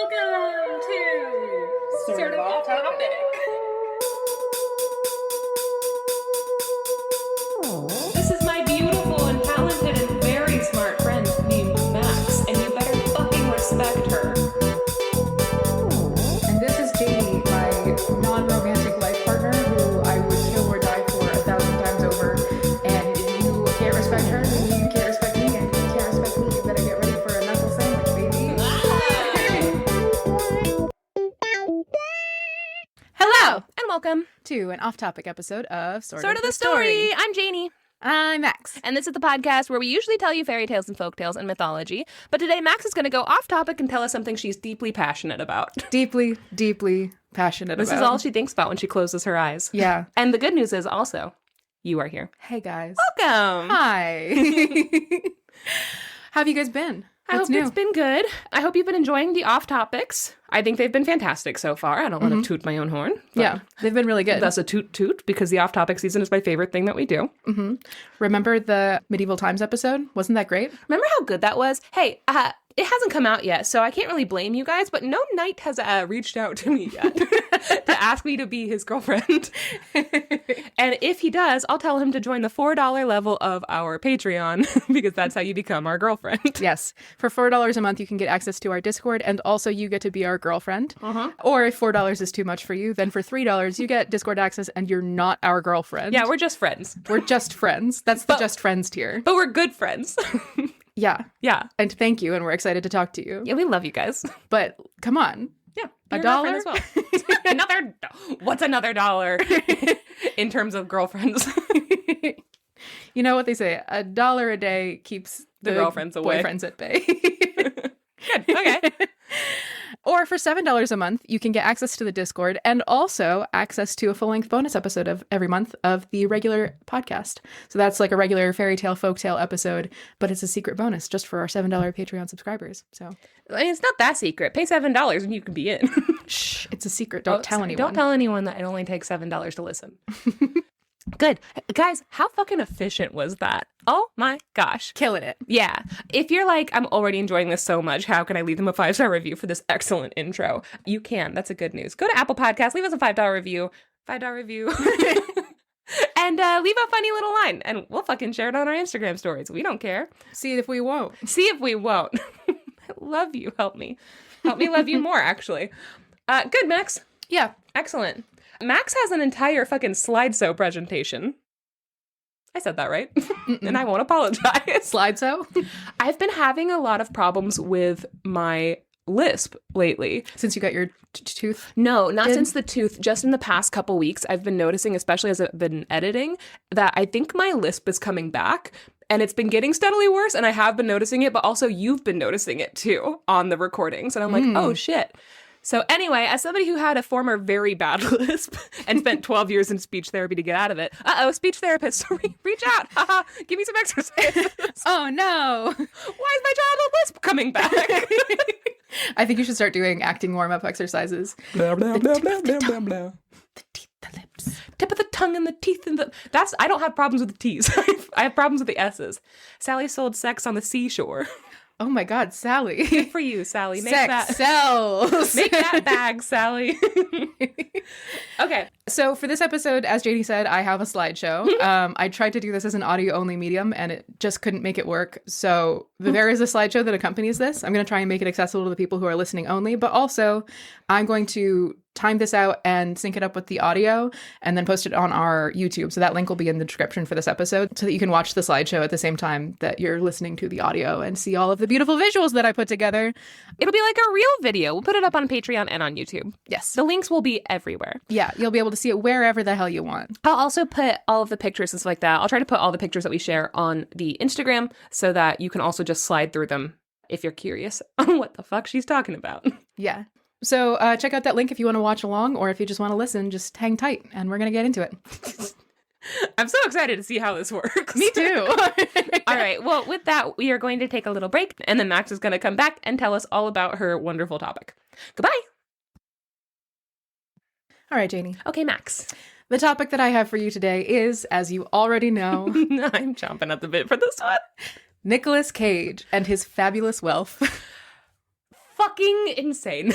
Welcome to Sort of Off Topic. This is my beautiful and talented and very smart friend named Max, and you better fucking respect her. And this is Janey, my non-romantic life partner, who I would kill or die for 1,000 times over. And if you can't respect her, then you can't respect me. And if you can't respect me, you better get ready for a knuckle sandwich, baby. Hello, and welcome To an off-topic episode of Sort of the Story. I'm Janey. I'm Max. And this is the podcast where we usually tell you fairy tales and folktales and mythology. But today, Max is going to go off topic and tell us something she's deeply passionate about. Deeply, deeply passionate about. This is all she thinks about when she closes her eyes. Yeah. And the good news is also, you are here. Hey, guys. Welcome. Hi. How have you guys been? I hope it's been good. I hope you've been enjoying the off topics. I think they've been fantastic so far. I don't want to toot my own horn. Yeah, they've been really good. That's a toot toot because the off topic season is my favorite thing that we do. Mm-hmm. Remember the medieval times episode? Wasn't that great? Remember how good that was? Hey, it hasn't come out yet, so I can't really blame you guys, but no knight has reached out to me yet to ask me to be his girlfriend. And if he does, I'll tell him to join the $4 level of our Patreon because that's how you become our girlfriend. Yes. For $4 a month, you can get access to our Discord, and also you get to be our girlfriend. Uh-huh. Or if $4 is too much for you, then for $3, you get Discord access and you're not our girlfriend. Yeah, we're just friends. We're just friends. That's the just friends tier. But we're good friends. Yeah. Yeah. And thank you, and we're excited to talk to you. Yeah, we love you guys. But come on. Yeah. $1 as well. What's another dollar in terms of girlfriends? You know what they say, $1 a day keeps the girlfriends away. Boyfriends at bay. Good. Okay. Or for $7 a month, you can get access to the Discord and also access to a full-length bonus episode of every month of the regular podcast. So that's like a regular fairy tale, folktale episode, but it's a secret bonus just for our $7 Patreon subscribers. So I mean, it's not that secret. Pay $7 and you can be in. Shh, it's a secret. Don't tell anyone. Don't tell anyone that it only takes $7 to listen. Good. Guys, how fucking efficient was that? Oh my gosh. Killing it. Yeah. If you're like, I'm already enjoying this so much, how can I leave them a 5-star review for this excellent intro? You can. That's a good news. Go to Apple Podcasts, leave us a $5 review. $5 review. And leave a funny little line, and we'll fucking share it on our Instagram stories. We don't care. See if we won't. See if we won't. I love you. Help me. Help me love you more, actually. Good, Max. Yeah. Excellent. Max has an entire fucking slideshow presentation. I said that right. And I won't apologize. Slideshow? I've been having a lot of problems with my lisp lately. Since you got your tooth? No, not since the tooth. Just in the past couple weeks, I've been noticing, especially as I've been editing, that I think my lisp is coming back. And it's been getting steadily worse, and I have been noticing it, but also you've been noticing it too on the recordings. And I'm like, oh shit. So anyway, as somebody who had a former very bad lisp and spent 12 years in speech therapy to get out of it, speech therapist, reach out. Give me some exercise. Oh no. Why is my childhood lisp coming back? I think you should start doing acting warm-up exercises. Blah, blah, blah, blah, blah, blah, blah. The teeth, the lips. Tip of the tongue and the teeth and the... I don't have problems with the T's. I have problems with the S's. Sally sold sex on the seashore. Oh my God, Sally. Good for you, Sally. Make Sex that sells. Make that bag, Sally. Okay. So for this episode, as Janey said, I have a slideshow. I tried to do this as an audio-only medium, and it just couldn't make it work. So there is a slideshow that accompanies this. I'm going to try and make it accessible to the people who are listening only, but also I'm going to time this out and sync it up with the audio and then post it on our YouTube. So that link will be in the description for this episode so that you can watch the slideshow at the same time that you're listening to the audio and see all of the beautiful visuals that I put together. It'll be like a real video. We'll put it up on Patreon and on YouTube. Yes. The links will be everywhere. Yeah, you'll be able to see it wherever the hell you want. I'll also put all of the pictures and stuff like that. I'll try to put all the pictures that we share on the Instagram so that you can also just slide through them if you're curious on what the fuck she's talking about. Yeah. So check out that link if you want to watch along, or if you just want to listen, just hang tight and we're going to get into it. I'm so excited to see how this works. Me too. All right. Well, with that, we are going to take a little break, and then Max is going to come back and tell us all about her wonderful topic. Goodbye. All right, Janey. Okay, Max. The topic that I have for you today is, as you already know, I'm chomping at the bit for this one. Nicolas Cage and his fabulous wealth. fucking insane.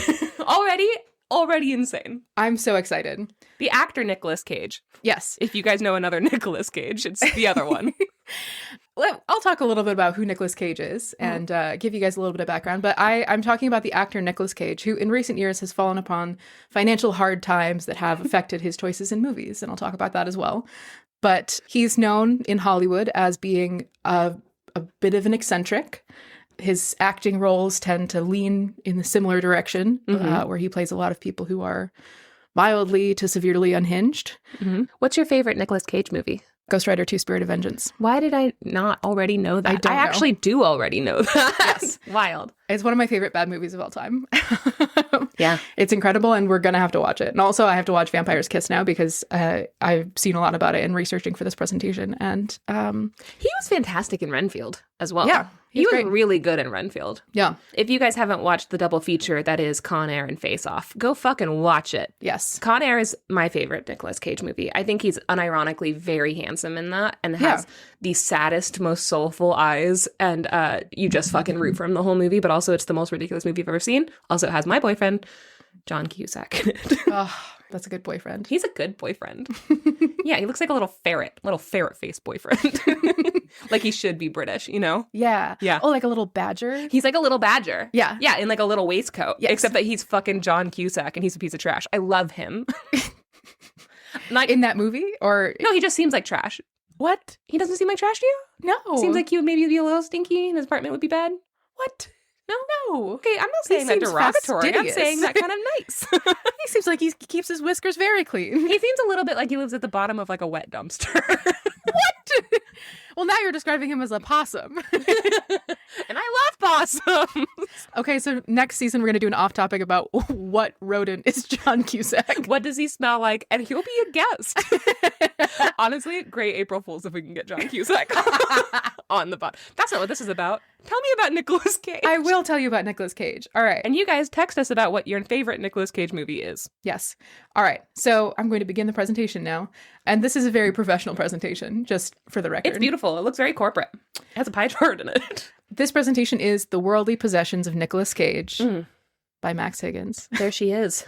Already insane. I'm so excited. The actor Nicolas Cage. Yes. If you guys know another Nicolas Cage, it's the other one. I'll talk a little bit about who Nicolas Cage is and give you guys a little bit of background. But I'm talking about the actor Nicolas Cage, who in recent years has fallen upon financial hard times that have affected his choices in movies. And I'll talk about that as well. But he's known in Hollywood as being a bit of an eccentric. His acting roles tend to lean in the similar direction, where he plays a lot of people who are mildly to severely unhinged. What's your favorite Nicolas Cage movie? Ghost Rider 2: Spirit of Vengeance. Why did I not already know that? I actually do already know that. Yes. Wild. It's one of my favorite bad movies of all time. Yeah. It's incredible, and we're going to have to watch it. And also, I have to watch Vampire's Kiss now because I've seen a lot about it in researching for this presentation. And he was fantastic in Renfield as well. Yeah. He was great. really good in Renfield. Yeah. If you guys haven't watched the double feature that is Con Air and Face Off, go fucking watch it. Yes. Con Air is my favorite Nicolas Cage movie. I think he's unironically very handsome in that and has the saddest, most soulful eyes. And you just fucking root for him the whole movie. But also, it's the most ridiculous movie I've ever seen. Also, it has my boyfriend, John Cusack, in it. Oh, that's a good boyfriend. He's a good boyfriend. Yeah, he looks like a little ferret face boyfriend. Like he should be British, you know? Yeah. Yeah. Oh, like a little badger? He's like a little badger. Yeah. Yeah, in like a little waistcoat. Yes. Except that he's fucking John Cusack and he's a piece of trash. I love him. Like In that movie? Or no, he just seems like trash. what? He doesn't seem like trash to you? No. Seems like he would maybe be a little stinky and his apartment would be bad. what? No? No. Okay, I'm not saying that seems derogatory. I'm fastidious. saying that kind of nice. He seems like he keeps his whiskers very clean. He seems a little bit like he lives at the bottom of like a wet dumpster. What? Well, now you're describing him as a possum. And I love possums. Okay, so next season we're going to do an off-topic about what rodent is John Cusack. What does he smell like? And he'll be a guest. Honestly, great April Fools if we can get John Cusack on the pod. That's not what this is about. Tell me about Nicolas Cage. I will tell you about Nicolas Cage. All right. And you guys text us about what your favorite Nicolas Cage movie is. Yes. All right. So I'm going to begin the presentation now. And this is a very professional presentation, just for the record. It's beautiful. It looks very corporate. It has a pie chart in it. This presentation is The Worldly Possessions of Nicolas Cage by Max Higgins. There she is.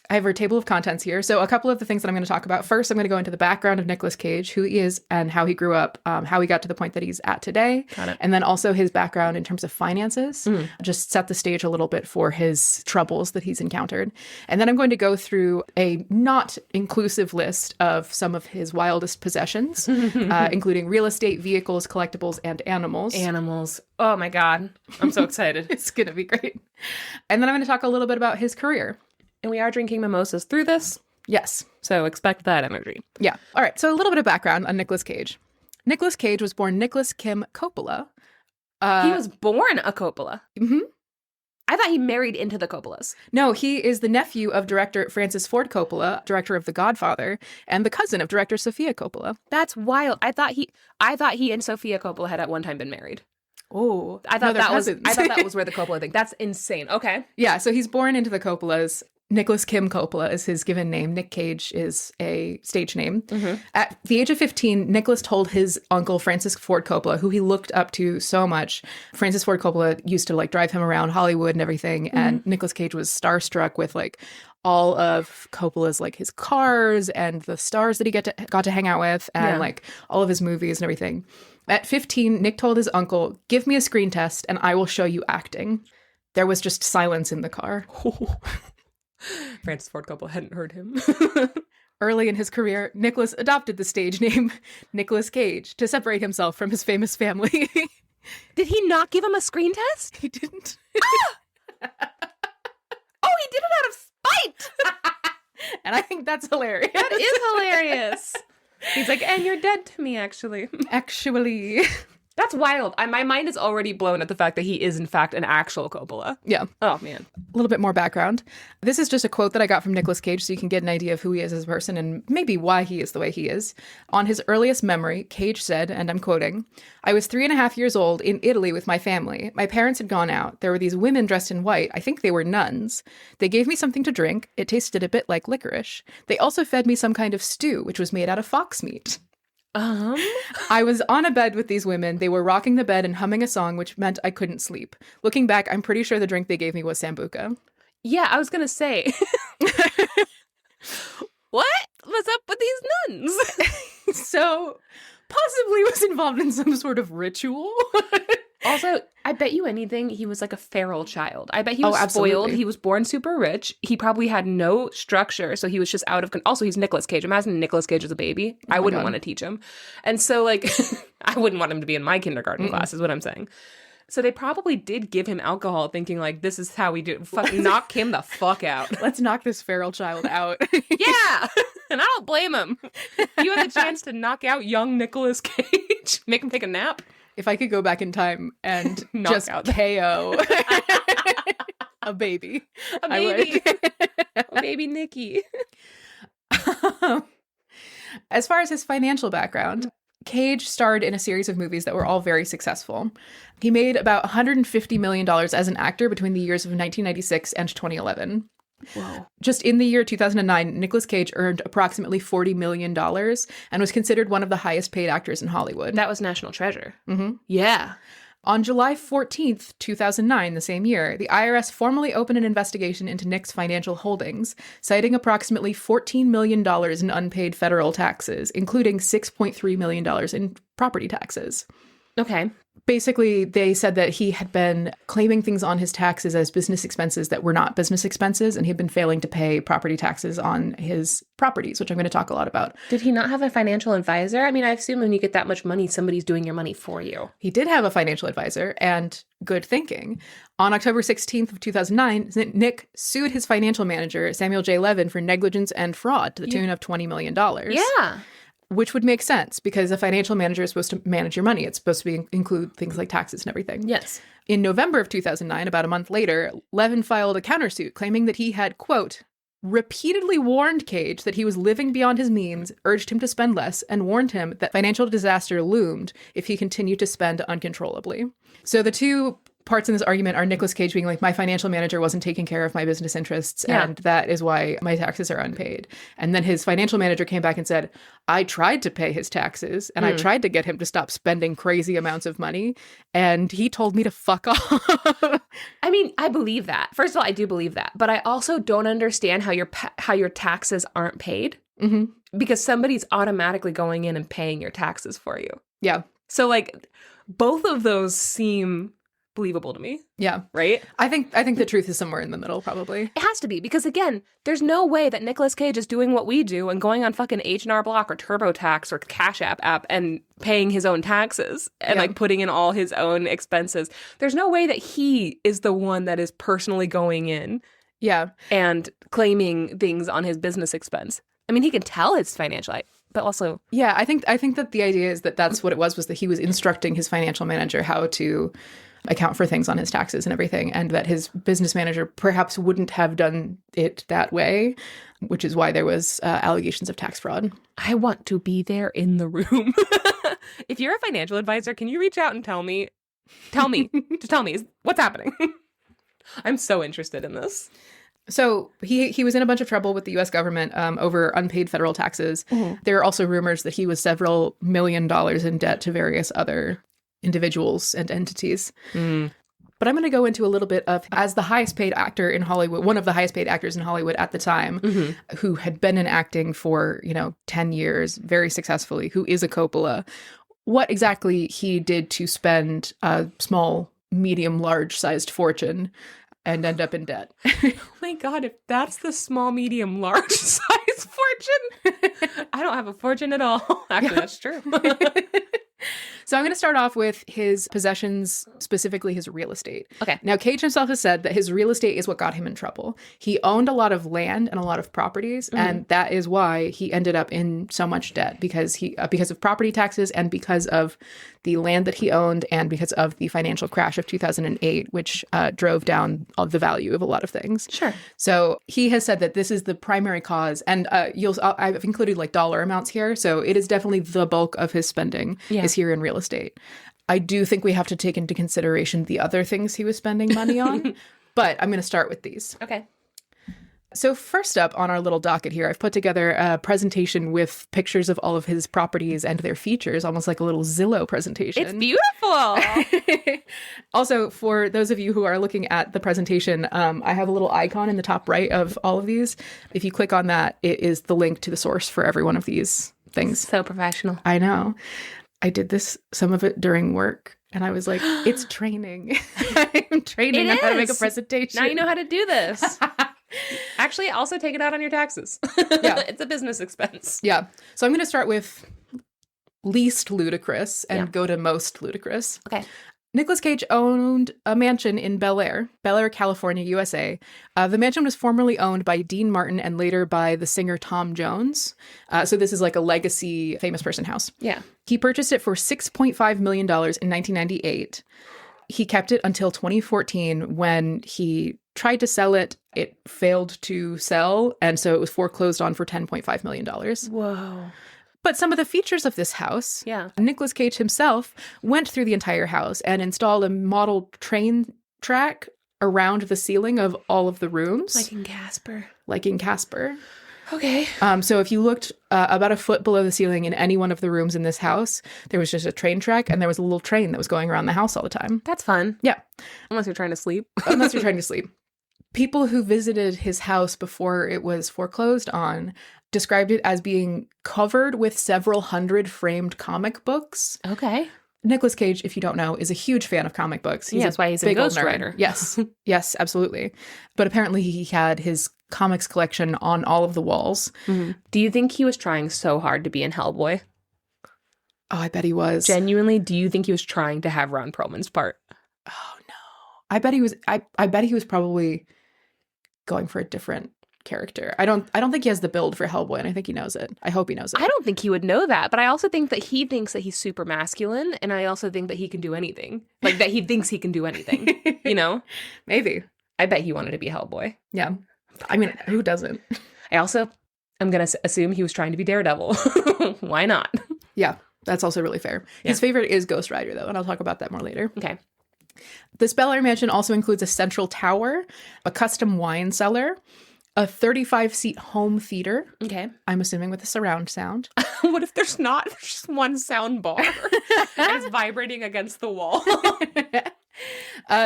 I have our table of contents here. So a couple of the things that I'm going to talk about. First, I'm going to go into the background of Nicolas Cage, who he is and how he grew up, how he got to the point that he's at today. Got it. And then also his background in terms of finances, just set the stage a little bit for his troubles that he's encountered. And then I'm going to go through a not inclusive list of some of his wildest possessions, including real estate, vehicles, collectibles, and animals. Animals. Oh my God. I'm so excited. It's going to be great. And then I'm going to talk a little bit about his career. And we are drinking mimosas through this, Yes. so expect that energy. Yeah. All right. So a little bit of background on Nicolas Cage. Nicolas Cage was born Nicholas Kim Coppola. He was born a Coppola. Mhm. I thought he married into the Coppolas. No, he is the nephew of director Francis Ford Coppola, director of The Godfather, and the cousin of director Sofia Coppola. That's wild. I thought he and Sofia Coppola had at one time been married. Oh, I thought that was where the Coppola thing. That's insane. Okay. Yeah, so he's born into the Coppolas. Nicholas Kim Coppola is his given name. Nick Cage is a stage name. At the age of 15, Nicholas told his uncle, Francis Ford Coppola, who he looked up to so much. Francis Ford Coppola used to like drive him around Hollywood and everything. And Nicolas Cage was starstruck with like all of Coppola's like his cars and the stars that he got to hang out with and like all of his movies and everything. At 15, Nick told his uncle, "Give me a screen test and I will show you acting." There was just silence in the car. Francis Ford Coppola hadn't heard him. Early in his career, Nicholas adopted the stage name Nicolas Cage to separate himself from his famous family. Did he not give him a screen test? He didn't. Oh, he did it out of spite. And I think that's hilarious. That is hilarious. He's like, and you're dead to me, actually. Actually. That's wild. My mind is already blown at the fact that he is, in fact, an actual Coppola. Yeah. Oh, man. A little bit more background. This is just a quote that I got from Nicolas Cage so you can get an idea of who he is as a person and maybe why he is the way he is. On his earliest memory, Cage said, and I'm quoting, "I was 3.5 years old in Italy with my family. My parents had gone out. There were these women dressed in white. I think they were nuns. They gave me something to drink. It tasted a bit like licorice. They also fed me some kind of stew, which was made out of fox meat." I was on a bed with these women. They were rocking the bed and humming a song, which meant I couldn't sleep. Looking back, I'm pretty sure the drink they gave me was Sambuca. Yeah, I was gonna say. What was up with these nuns? So, possibly was involved in some sort of ritual. Also, I bet you anything he was like a feral child. I bet he was spoiled. Absolutely. He was born super rich. He probably had no structure, so he was just out of Also, he's Nicolas Cage. Imagine Nicolas Cage as a baby. I wouldn't want to teach him. And so, like, I wouldn't want him to be in my kindergarten class, is what I'm saying. So they probably did give him alcohol thinking, like, this is how we do it. Knock him the fuck out. Let's knock this feral child out. Yeah! And I don't blame him. You had the chance to knock out young Nicolas Cage. Make him take a nap. If I could go back in time and Knock just out KO a baby. A baby. A baby Nicky. As far as his financial background, Cage starred in a series of movies that were all very successful. He made about $150 million as an actor between the years of 1996 and 2011. Whoa. Just in the year 2009, Nicolas Cage earned approximately $40 million and was considered one of the highest paid actors in Hollywood. That was National Treasure. Mm-hmm. Yeah. On July 14th, 2009, the same year, the IRS formally opened an investigation into Nick's financial holdings, citing approximately $14 million in unpaid federal taxes, including $6.3 million in property taxes. Okay. Basically, they said that he had been claiming things on his taxes as business expenses that were not business expenses, and he'd been failing to pay property taxes on his properties, which I'm going to talk a lot about. Did he not have a financial advisor? I mean, I assume when you get that much money, somebody's doing your money for you. He did have a financial advisor, and good thinking. On October 16th of 2009, Nick sued his financial manager, Samuel J. Levin, for negligence and fraud to the tune of $20 million. Yeah. Which would make sense because a financial manager is supposed to manage your money. It's supposed to include things like taxes and everything. Yes. In November of 2009, about a month later, Levin filed a countersuit claiming that he had, quote, repeatedly warned Cage that he was living beyond his means, urged him to spend less, and warned him that financial disaster loomed if he continued to spend uncontrollably. So the two parts in this argument are Nicolas Cage being like, my financial manager wasn't taking care of my business interests, and that is why my taxes are unpaid. And then his financial manager came back and said, I tried to pay his taxes, and I tried to get him to stop spending crazy amounts of money, and he told me to fuck off. I mean, I believe that. First of all, I do believe that. But I also don't understand how your taxes aren't paid. Mm-hmm. Because somebody's automatically going in and paying your taxes for you. Yeah. So, like, both of those seem believable to me. Yeah. Right? I think the truth is somewhere in the middle, probably. It has to be, because again, there's no way that Nicolas Cage is doing what we do and going on fucking H&R Block or TurboTax or Cash App and paying his own taxes and like putting in all his own expenses. There's no way that he is the one that is personally going in and claiming things on his business expense. I mean, he can tell it's financial, but also... Yeah, I think that the idea is that that's what it was that he was instructing his financial manager how to account for things on his taxes and everything, and that his business manager perhaps wouldn't have done it that way, which is why there was allegations of tax fraud. I want to be there in the room. If you're a financial advisor, can you reach out and tell me, just tell me what's happening? I'm so interested in this. So he was in a bunch of trouble with the U.S. government over unpaid federal taxes. Mm-hmm. There are also rumors that he was several $1 million in debt to various other individuals and entities. Mm. But I'm going to go into a little bit of, as the highest paid actor in Hollywood, one of the highest paid actors in Hollywood at the time, who had been in acting for, 10 years, very successfully, who is a Coppola, what exactly he did to spend a small, medium, large-sized fortune and end up in debt. Oh my God, if that's the small, medium, large size fortune, I don't have a fortune at all. Actually, that's true. So I'm going to start off with his possessions, specifically his real estate. Okay. Now, Cage himself has said that his real estate is what got him in trouble. He owned a lot of land and a lot of properties, and that is why he ended up in so much debt, because of property taxes and because of the land that he owned and because of the financial crash of 2008, which drove down the value of a lot of things. Sure. So he has said that this is the primary cause, and I've included like dollar amounts here, so it is definitely the bulk of his spending is here in real estate. I do think we have to take into consideration the other things he was spending money on, but I'm going to start with these. Okay. So first up on our little docket here, I've put together a presentation with pictures of all of his properties and their features, almost like a little Zillow presentation. It's beautiful. Also, for those of you who are looking at the presentation, I have a little icon in the top right of all of these. If you click on that, it is the link to the source for every one of these things. So professional. I know. I did some of it during work. And I was like, it's training. I'm training on how to make a presentation. Now you know how to do this. Actually, also take it out on your taxes. Yeah. It's a business expense. Yeah. So I'm going to start with least ludicrous and go to most ludicrous. Okay. Nicolas Cage owned a mansion in Bel Air, California, USA. The mansion was formerly owned by Dean Martin and later by the singer Tom Jones. So this is like a legacy famous person house. Yeah. He purchased it for $6.5 million in 1998. He kept it until 2014 when he tried to sell it. It failed to sell, and so it was foreclosed on for $10.5 million. Whoa. But some of the features of this house, Yeah. Nicolas Cage himself went through the entire house and installed a model train track around the ceiling of all of the rooms. Like in Casper. Like in Casper. Okay. So if you looked about a foot below the ceiling in any one of the rooms in this house, there was just a train track and there was a little train that was going around the house all the time. That's fun. Yeah. Unless you're trying to sleep. Unless you're trying to sleep. People who visited his house before it was foreclosed on described it as being covered with several hundred framed comic books. Okay. Nicolas Cage, if you don't know, is a huge fan of comic books. That's why he's a big old nerd. ghostwriter. Yes. Yes, absolutely. But apparently he had his comics collection on all of the walls. Mm-hmm. Do you think he was trying so hard to be in Hellboy? Oh, I bet he was. Genuinely, do you think he was trying to have Ron Perlman's part? Oh, no. I bet he was. I bet he was probably going for a different character. I don't think he has the build for Hellboy, and I think he knows it. I hope he knows it. I don't think he would know that, but I also think that he thinks that he's super masculine, and I also think that he can do anything. Like, that he thinks he can do anything, you know? Maybe. I bet he wanted to be Hellboy. Yeah. I mean, who doesn't? I also am going to assume he was trying to be Daredevil. Why not? Yeah, that's also really fair. Yeah. His favorite is Ghost Rider, though, and I'll talk about that more later. Okay. This Bel Air mansion also includes a central tower, a custom wine cellar, a 35-seat home theater. Okay. I'm assuming with a surround sound. What if there's not? There's just one sound bar and it's vibrating against the wall.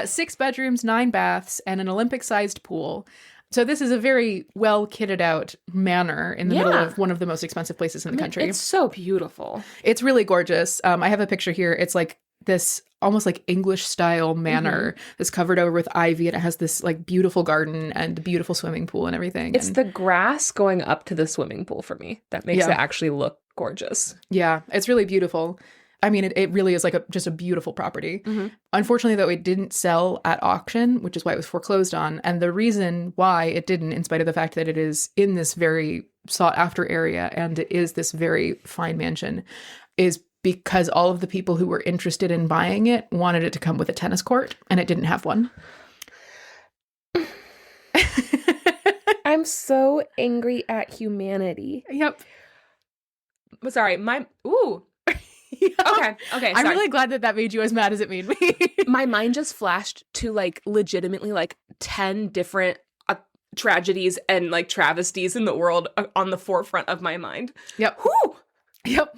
6 bedrooms, 9 baths, and an Olympic-sized pool. So this is a very well kitted out manor in the middle of one of the most expensive places in the country. It's so beautiful. It's really gorgeous. I have a picture here. It's like this almost like English style manor that's covered over with ivy, and it has this like beautiful garden and beautiful swimming pool and everything. It's the grass going up to the swimming pool for me that makes it actually look gorgeous. Yeah, it's really beautiful. I mean, it really is like just a beautiful property. Mm-hmm. Unfortunately, though, it didn't sell at auction, which is why it was foreclosed on. And the reason why it didn't, in spite of the fact that it is in this very sought after area and it is this very fine mansion, is because all of the people who were interested in buying it wanted it to come with a tennis court, and it didn't have one. I'm so angry at humanity. Yep. Sorry, Ooh. Okay. Sorry. I'm really glad that made you as mad as it made me. My mind just flashed to like legitimately like 10 different tragedies and like travesties in the world on the forefront of my mind. Yep. Whew. Yep.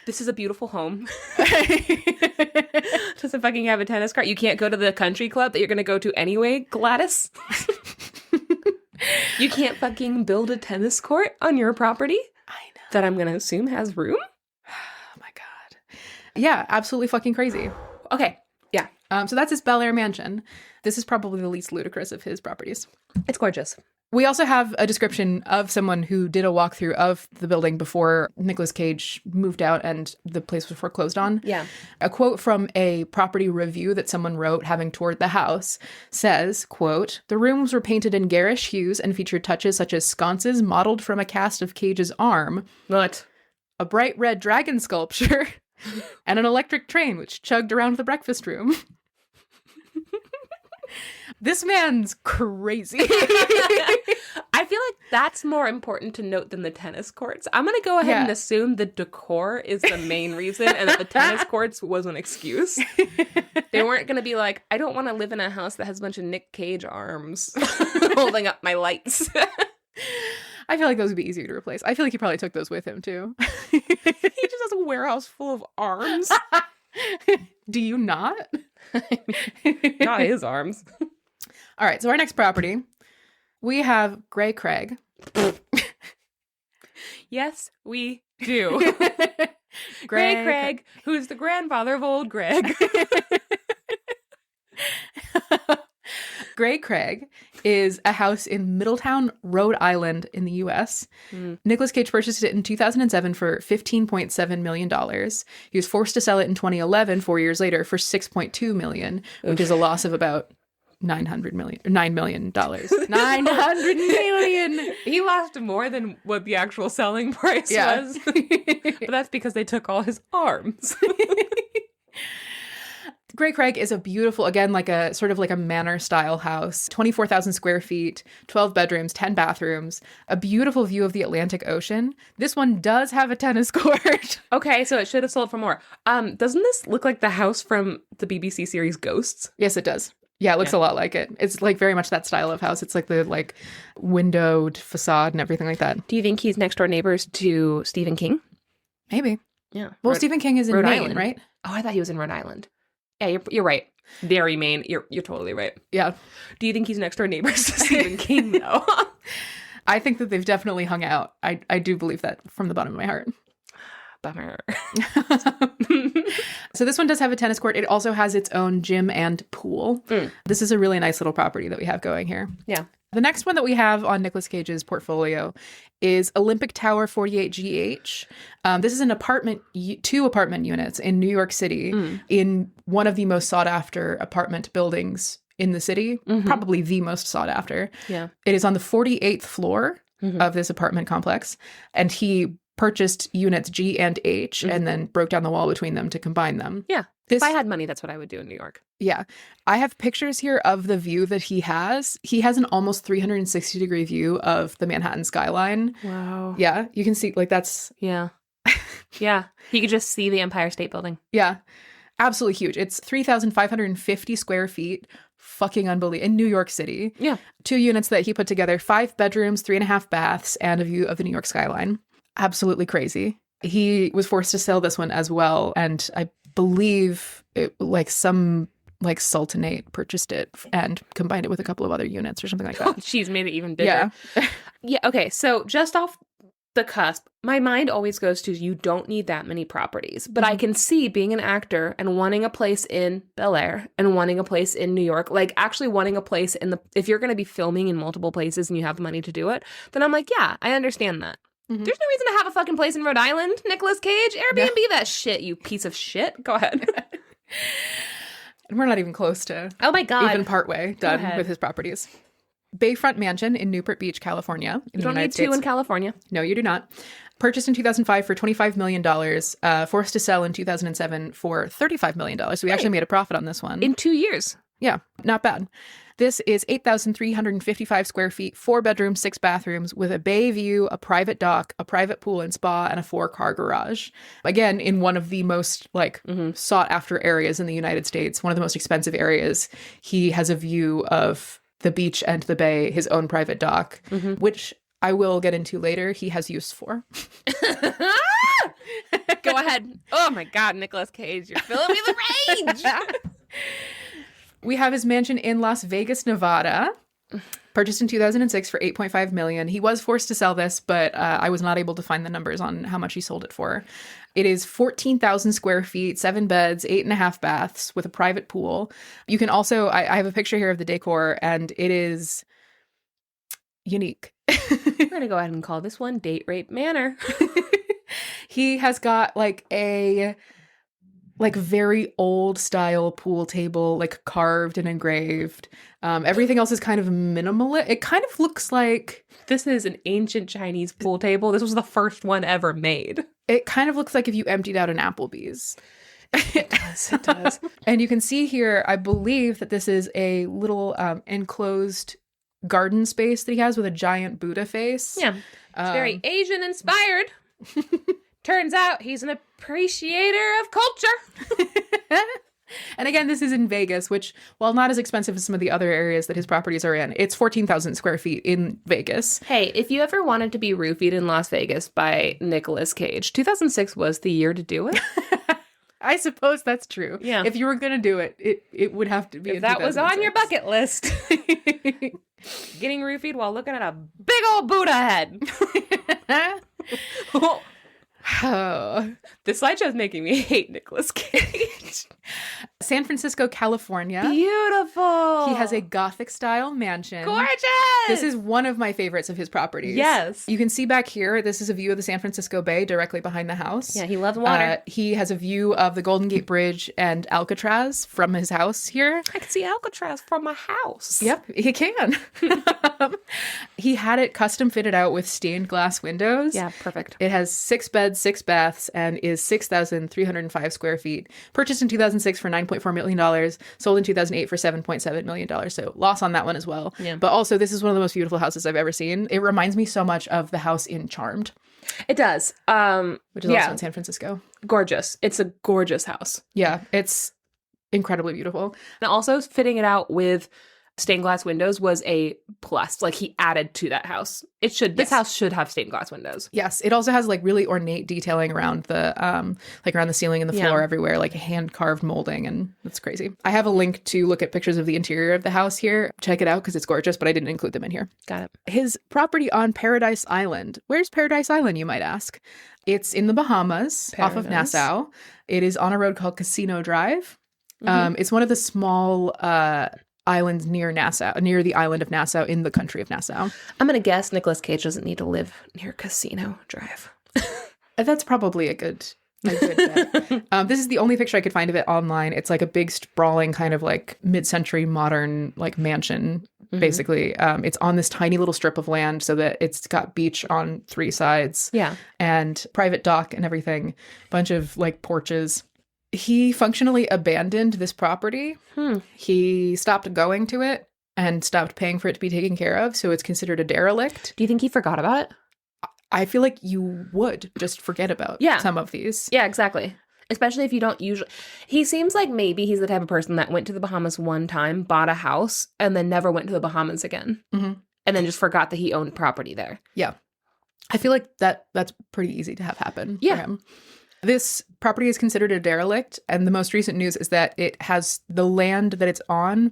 This is a beautiful home. Doesn't fucking have a tennis court. You can't go to the country club that you're going to go to anyway, Gladys. You can't fucking build a tennis court on your property. I know. That I'm going to assume has room. Oh my God. Yeah, absolutely fucking crazy. Okay. Yeah. So that's his Bel Air mansion. This is probably the least ludicrous of his properties. It's gorgeous. We also have a description of someone who did a walkthrough of the building before Nicolas Cage moved out and the place was foreclosed on. Yeah. A quote from a property review that someone wrote having toured the house says, quote, "The rooms were painted in garish hues and featured touches such as sconces modeled from a cast of Cage's arm, What? a bright red dragon sculpture, and an electric train which chugged around the breakfast room." This man's crazy. I feel like that's more important to note than the tennis courts. I'm going to go ahead and assume the decor is the main reason and that the tennis courts was an excuse. They weren't going to be like, I don't want to live in a house that has a bunch of Nick Cage arms holding up my lights. I feel like those would be easier to replace. I feel like he probably took those with him too. He just has a warehouse full of arms. Do you not? Not his arms. All right, so our next property, we have Gray Craig. Yes, we do. Gray Craig, who's the grandfather of old Greg. Gray Craig is a house in Middletown, Rhode Island in the U.S. Nicolas Cage purchased it in 2007 for $15.7 million. He was forced to sell it in 2011, 4 years later, for $6.2 million, which is a loss of about $900 million, $9 million. $900 million! He lost more than what the actual selling price was. But that's because they took all his arms. Gray Craig is a beautiful, again, like a sort of like a manor style house, 24,000 square feet, 12 bedrooms, 10 bathrooms, a beautiful view of the Atlantic Ocean. This one does have a tennis court. Okay, so it should have sold for more. Doesn't this look like the house from the BBC series Ghosts? Yes, it does. Yeah, it looks a lot like it. It's like very much that style of house. It's like the like windowed facade and everything like that. Do you think he's next door neighbors to Stephen King? Maybe. Yeah. Well, Stephen King is in Rhode Maine, Island. right? Oh, I thought he was in Rhode Island. Yeah, you're right. Very Maine. You're totally right. Yeah. Do you think he's next door neighbors to Stephen King, though? I think that they've definitely hung out. I do believe that from the bottom of my heart. Bummer. So this one does have a tennis court. It also has its own gym and pool. This is a really nice little property that we have going here. Yeah. The next one that we have on Nicolas Cage's portfolio is Olympic Tower 48GH. This is an two apartment units in New York City in one of the most sought after apartment buildings in the city, probably the most sought after. Yeah. It is on the 48th floor of this apartment complex, and he purchased units G and H and then broke down the wall between them to combine them. Yeah. If I had money, that's what I would do in New York. Yeah. I have pictures here of the view that he has. He has an almost 360-degree view of the Manhattan skyline. Wow. Yeah. You can see, like, that's... Yeah. Yeah. He could just see the Empire State Building. Yeah. Absolutely huge. It's 3,550 square feet. Fucking unbelievable. In New York City. Yeah. 2 units that he put together, 5 bedrooms, 3.5 baths, and a view of the New York skyline. Absolutely crazy. He was forced to sell this one as well. And I believe it, like some like sultanate purchased it and combined it with a couple of other units or something like that. She's made it even bigger. Yeah. Yeah. Okay. So just off the cusp, my mind always goes to you don't need that many properties. But I can see being an actor and wanting a place in Bel Air and wanting a place in New York, like actually wanting a place in the, if you're going to be filming in multiple places and you have the money to do it, then I'm like, yeah, I understand that. There's no reason to have a fucking place in Rhode Island, Nicolas Cage. Airbnb that shit, you piece of shit. Go ahead. And we're not even close to Oh my God. even partway done with his properties. Bayfront Mansion in Newport Beach, California. You don't need 2 in California. No, you do not. Purchased in 2005 for $25 million, forced to sell in 2007 for $35 million. So we actually made a profit on this one. In 2 years. Yeah, not bad. This is 8,355 square feet, 4 bedrooms, 6 bathrooms, with a bay view, a private dock, a private pool and spa, and a 4-car garage. Again, in one of the most sought after areas in the United States, one of the most expensive areas. He has a view of the beach and the bay, his own private dock, which I will get into later. He has use for. Go ahead. Oh my God, Nicolas Cage, you're filling me with rage. We have his mansion in Las Vegas, Nevada, purchased in 2006 for $8.5 million. He was forced to sell this, but I was not able to find the numbers on how much he sold it for. It is 14,000 square feet, 7 beds, 8.5 baths with a private pool. You can also, I have a picture here of the decor, and it is unique. We're going to go ahead and call this one Date Rape Manor. He has got like a very old style pool table, like carved and engraved. Everything else is kind of minimal. It kind of looks like this is an ancient Chinese pool table. This was the first one ever made. It kind of looks like if you emptied out an Applebee's. It does. It does. And you can see here, I believe that this is a little enclosed garden space that he has with a giant Buddha face. Yeah. It's very Asian inspired. Turns out he's an appreciator of culture. And again, this is in Vegas, which, while not as expensive as some of the other areas that his properties are in, it's 14,000 square feet in Vegas. Hey, if you ever wanted to be roofied in Las Vegas by Nicolas Cage, 2006 was the year to do it. I suppose that's true. Yeah. If you were going to do it, it would have to be If that was on your bucket list. Getting roofied while looking at a big old Buddha head. Oh. The slideshow's making me hate Nicolas Cage. San Francisco, California. Beautiful. He has a Gothic style mansion. Gorgeous. This is one of my favorites of his properties. Yes. You can see back here, this is a view of the San Francisco Bay directly behind the house. Yeah, he loves water. He has a view of the Golden Gate Bridge and Alcatraz from his house here. I can see Alcatraz from my house. Yep, he can. He had it custom fitted out with stained glass windows. Yeah, perfect. It has 6 beds, 6 baths, and is 6,305 square feet. Purchased in 2006 for $9.4 million, sold in 2008 for $7.7 million. So loss on that one as well. Yeah. But also, this is one of the most beautiful houses I've ever seen. It reminds me so much of the house in Charmed. It does. Which is also in San Francisco. Gorgeous. It's a gorgeous house. Yeah, it's incredibly beautiful. And also fitting it out with stained glass windows was a plus. Like, he added to that house. This house should have stained glass windows. Yes, it also has like really ornate detailing around the around the ceiling and the floor everywhere, like hand carved molding, and it's crazy. I have a link to look at pictures of the interior of the house here. Check it out because it's gorgeous, but I didn't include them in here. Got it. His property on Paradise Island. Where's Paradise Island, you might ask? It's in the Bahamas, off of Nassau. It is on a road called Casino Drive. It's one of the small islands near the island of Nassau in the country of Nassau. I'm going to guess Nicolas Cage doesn't need to live near Casino Drive. That's probably a good bet. This is the only picture I could find of it online. It's like a big sprawling kind of like mid-century modern like mansion, basically. It's on this tiny little strip of land so that it's got beach on 3 sides. Yeah. And private dock and everything. Bunch of like porches. He functionally abandoned this property. He stopped going to it and stopped paying for it to be taken care of, so it's considered a derelict. Do you think he forgot about it? I feel like you would just forget about some of these. Yeah, exactly. Especially if you don't usually... He seems like maybe he's the type of person that went to the Bahamas one time, bought a house, and then never went to the Bahamas again. And then just forgot that he owned property there. Yeah. I feel like that's pretty easy to have happen for him. This property is considered a derelict, and the most recent news is that it has the land that it's on,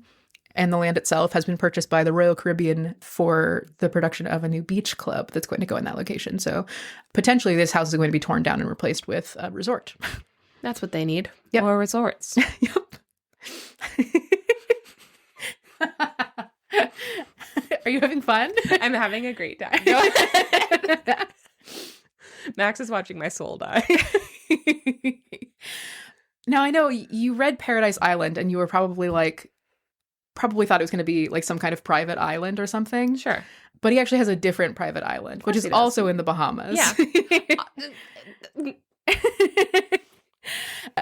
and the land itself has been purchased by the Royal Caribbean for the production of a new beach club that's going to go in that location. So potentially this house is going to be torn down and replaced with a resort. That's what they need. Yep. More resorts. Are you having fun? I'm having a great time. Max is watching my soul die. Now, I know you read Paradise Island and you were probably thought it was going to be like some kind of private island or something. Sure. But he actually has a different private island, which is also in the Bahamas. Yeah.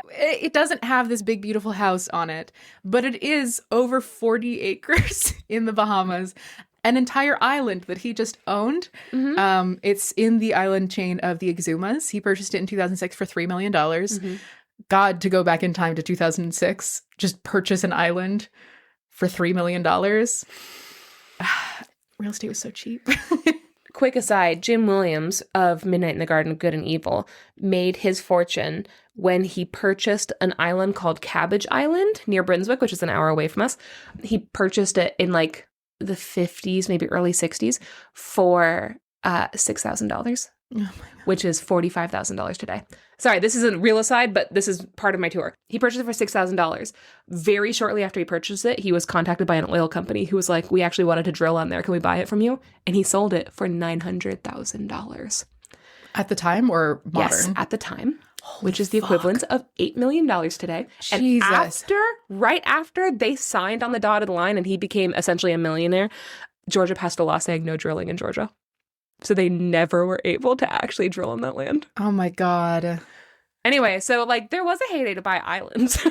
It doesn't have this big, beautiful house on it, but it is over 40 acres in the Bahamas. An entire island that he just owned. It's in the island chain of the Exumas. He purchased it in 2006 for $3 million. God, to go back in time to 2006, just purchase an island for $3 million. Real estate was so cheap. Quick aside, Jim Williams of Midnight in the Garden of Good and Evil made his fortune when he purchased an island called Cabbage Island near Brunswick, which is an hour away from us. He purchased it in like the 50s, maybe early 60s for $6,000, which is $45,000 today. Sorry, this isn't real aside, but this is part of my tour. He purchased it for $6,000. Very shortly after he purchased it, he was contacted by an oil company who was like, we actually wanted to drill on there. Can we buy it from you? And he sold it for $900,000. At the time or modern? Yes, at the time. Which is the equivalent of $8 million today. Jesus. And right after they signed on the dotted line and he became essentially a millionaire, Georgia passed a law saying no drilling in Georgia. So they never were able to actually drill on that land. Oh my God. Anyway, so like there was a heyday to buy islands.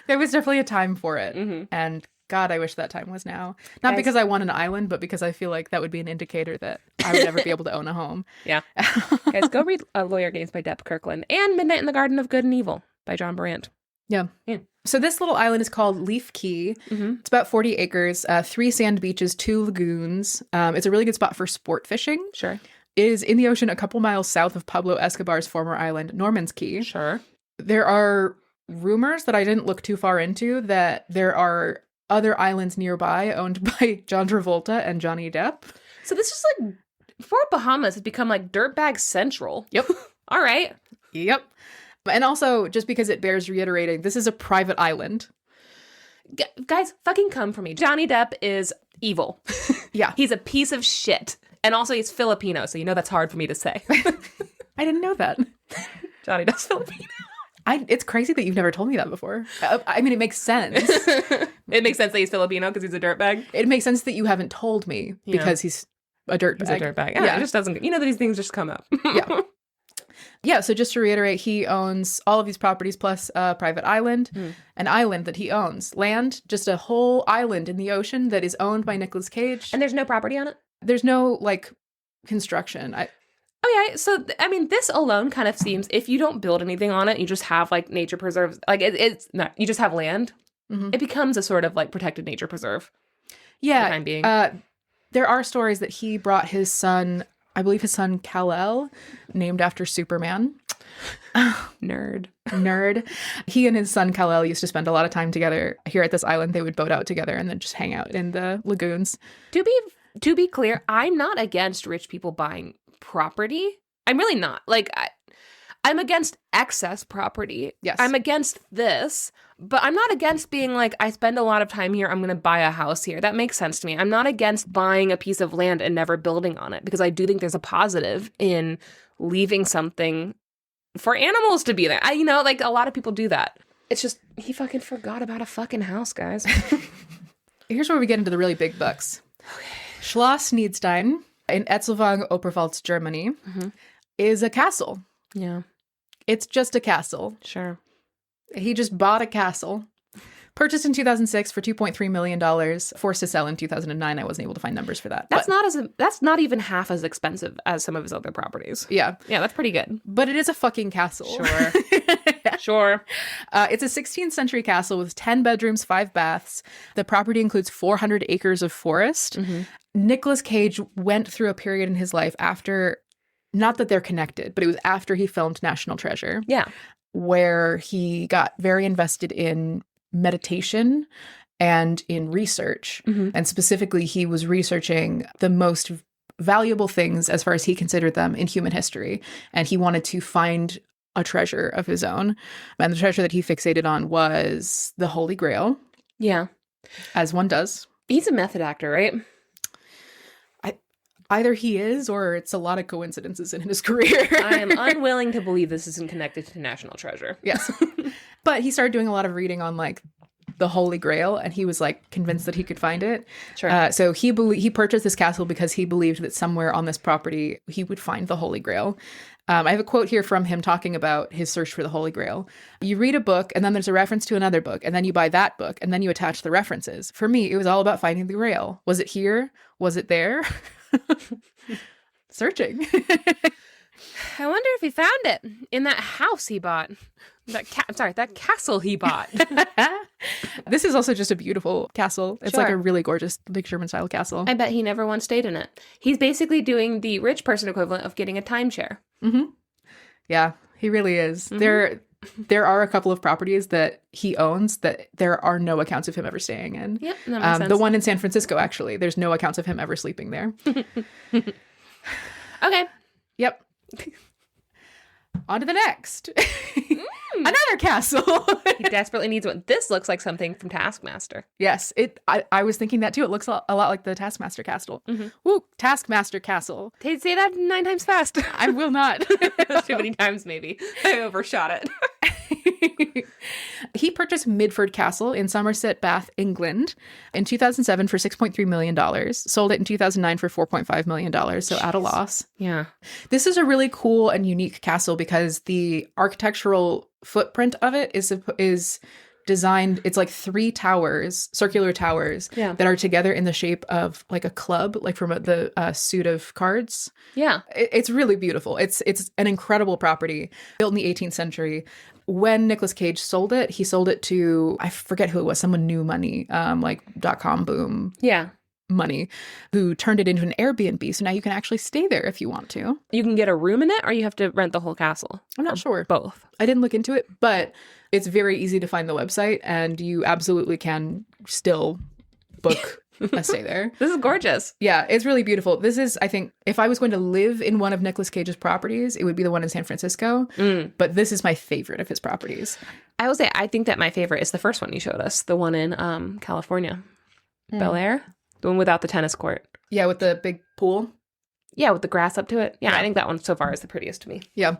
There was definitely a time for it. Mm-hmm. And God, I wish that time was now. Not because I want an island, but because I feel like that would be an indicator that I would never be able to own a home. Yeah. Guys, go read Lawyer Games by Depp Kirkland and Midnight in the Garden of Good and Evil by John Brandt. Yeah. So this little island is called Leaf Key. Mm-hmm. It's about 40 acres, 3 sand beaches, 2 lagoons. It's a really good spot for sport fishing. Sure. It is in the ocean a couple miles south of Pablo Escobar's former island, Norman's Key. Sure. There are rumors that I didn't look too far into that there are other islands nearby owned by John Travolta and Johnny Depp. So this is like, Fort Bahamas has become like dirtbag central. Yep. All right. Yep. And also, just because it bears reiterating, this is a private island. Guys, fucking come for me. Johnny Depp is evil. Yeah. He's a piece of shit. And also he's Filipino, so you know that's hard for me to say. I didn't know that. Johnny Depp's Filipino. It's crazy that you've never told me that before. I mean, it makes sense. It makes sense that he's Filipino because he's a dirtbag. It makes sense that you haven't told me because he's a dirtbag. He's a dirtbag. Yeah, it just doesn't. You know that these things just come up. Yeah. Yeah, so just to reiterate, he owns all of these properties plus a private island, an island that he owns. Land, just a whole island in the ocean that is owned by Nicolas Cage. And there's no property on it? There's no, like, construction. Oh, yeah. So, I mean, this alone kind of seems, if you don't build anything on it, you just have, like, nature preserves. Like, it's not, you just have land. Mm-hmm. It becomes a sort of, like, protected nature preserve. Yeah. For the time being. There are stories that he brought his son, I believe his son Kal-El, named after Superman. Nerd. He and his son Kal-El used to spend a lot of time together here at this island. They would boat out together and then just hang out in the lagoons. To be clear, I'm not against rich people buying property. I'm really not. Like, I'm against excess property. Yes. I'm against this, but I'm not against being like, I spend a lot of time here, I'm going to buy a house here. That makes sense to me. I'm not against buying a piece of land and never building on it, because I do think there's a positive in leaving something for animals to be there. Like, a lot of people do that. It's just, he fucking forgot about a fucking house, guys. Here's where we get into the really big bucks. Okay. Schloss Niedstein in Etzelwang, Oberpfalz, Germany, is a castle. Yeah. It's just a castle. Sure. He just bought a castle. Purchased in 2006 for $2.3 million. Forced to sell in 2009. I wasn't able to find numbers for that. That's not even half as expensive as some of his other properties. Yeah. Yeah, that's pretty good. But it is a fucking castle. Sure. Sure. It's a 16th century castle with 10 bedrooms, 5 baths. The property includes 400 acres of forest. Mm-hmm. Nicolas Cage went through a period in his life after, not that they're connected, but it was after he filmed National Treasure. Yeah. Where he got very invested in meditation and in research. Mm-hmm. And specifically, he was researching the most valuable things, as far as he considered them, in human history. And he wanted to find a treasure of his own. And the treasure that he fixated on was the Holy Grail. Yeah. As one does. He's a method actor, right? Either he is, or it's a lot of coincidences in his career. I am unwilling to believe this isn't connected to National Treasure. Yes. But he started doing a lot of reading on, like, the Holy Grail, and he was, like, convinced that he could find it. Sure. So he purchased this castle because he believed that somewhere on this property he would find the Holy Grail. I have a quote here from him talking about his search for the Holy Grail. You read a book, and then there's a reference to another book, and then you buy that book, and then you attach the references. For me, it was all about finding the Grail. Was it here? Was it there? Searching. I wonder if he found it in that house he bought. That castle he bought. This is also just a beautiful castle. It's like a really gorgeous, like, German-style castle. I bet he never once stayed in it. He's basically doing the rich person equivalent of getting a timeshare. Mm-hmm. Yeah, he really is. Mm-hmm. There are a couple of properties that he owns that there are no accounts of him ever staying in. Yep, that makes sense. The one in San Francisco, actually, there's no accounts of him ever sleeping there. Okay. Yep. On to the next. Another castle. He desperately needs one. This looks like something from Taskmaster. Yes, I was thinking that too. It looks a lot like the Taskmaster Castle. Mm-hmm. Woo, Taskmaster Castle. Say that 9 times fast. I will not. Too many times, maybe. I overshot it. He purchased Midford Castle in Somerset, Bath, England in 2007 for $6.3 million. Sold it in 2009 for $4.5 million, so at a loss. Yeah. This is a really cool and unique castle because the architectural footprint of it is designed, it's like 3 towers, circular towers, that are together in the shape of like a club, like from the suit of cards. Yeah. It's really beautiful. It's an incredible property built in the 18th century. When Nicolas Cage sold it, he sold it to, I forget who it was, someone new money, like .com boom. Yeah. Money, who turned it into an Airbnb. So now you can actually stay there if you want to. You can get a room in it, or you have to rent the whole castle? I'm not sure. Both. I didn't look into it, but it's very easy to find the website, and you absolutely can still book a stay there. This is gorgeous. Yeah, it's really beautiful. This is, I think, if I was going to live in one of Nicolas Cage's properties, it would be the one in San Francisco. But this is my favorite of his properties. I will say, I think that my favorite is the first one you showed us, the one in California. Bel Air? The one without the tennis court. Yeah, with the big pool. Yeah, with the grass up to it. Yeah, I think that one so far is the prettiest to me. Yeah.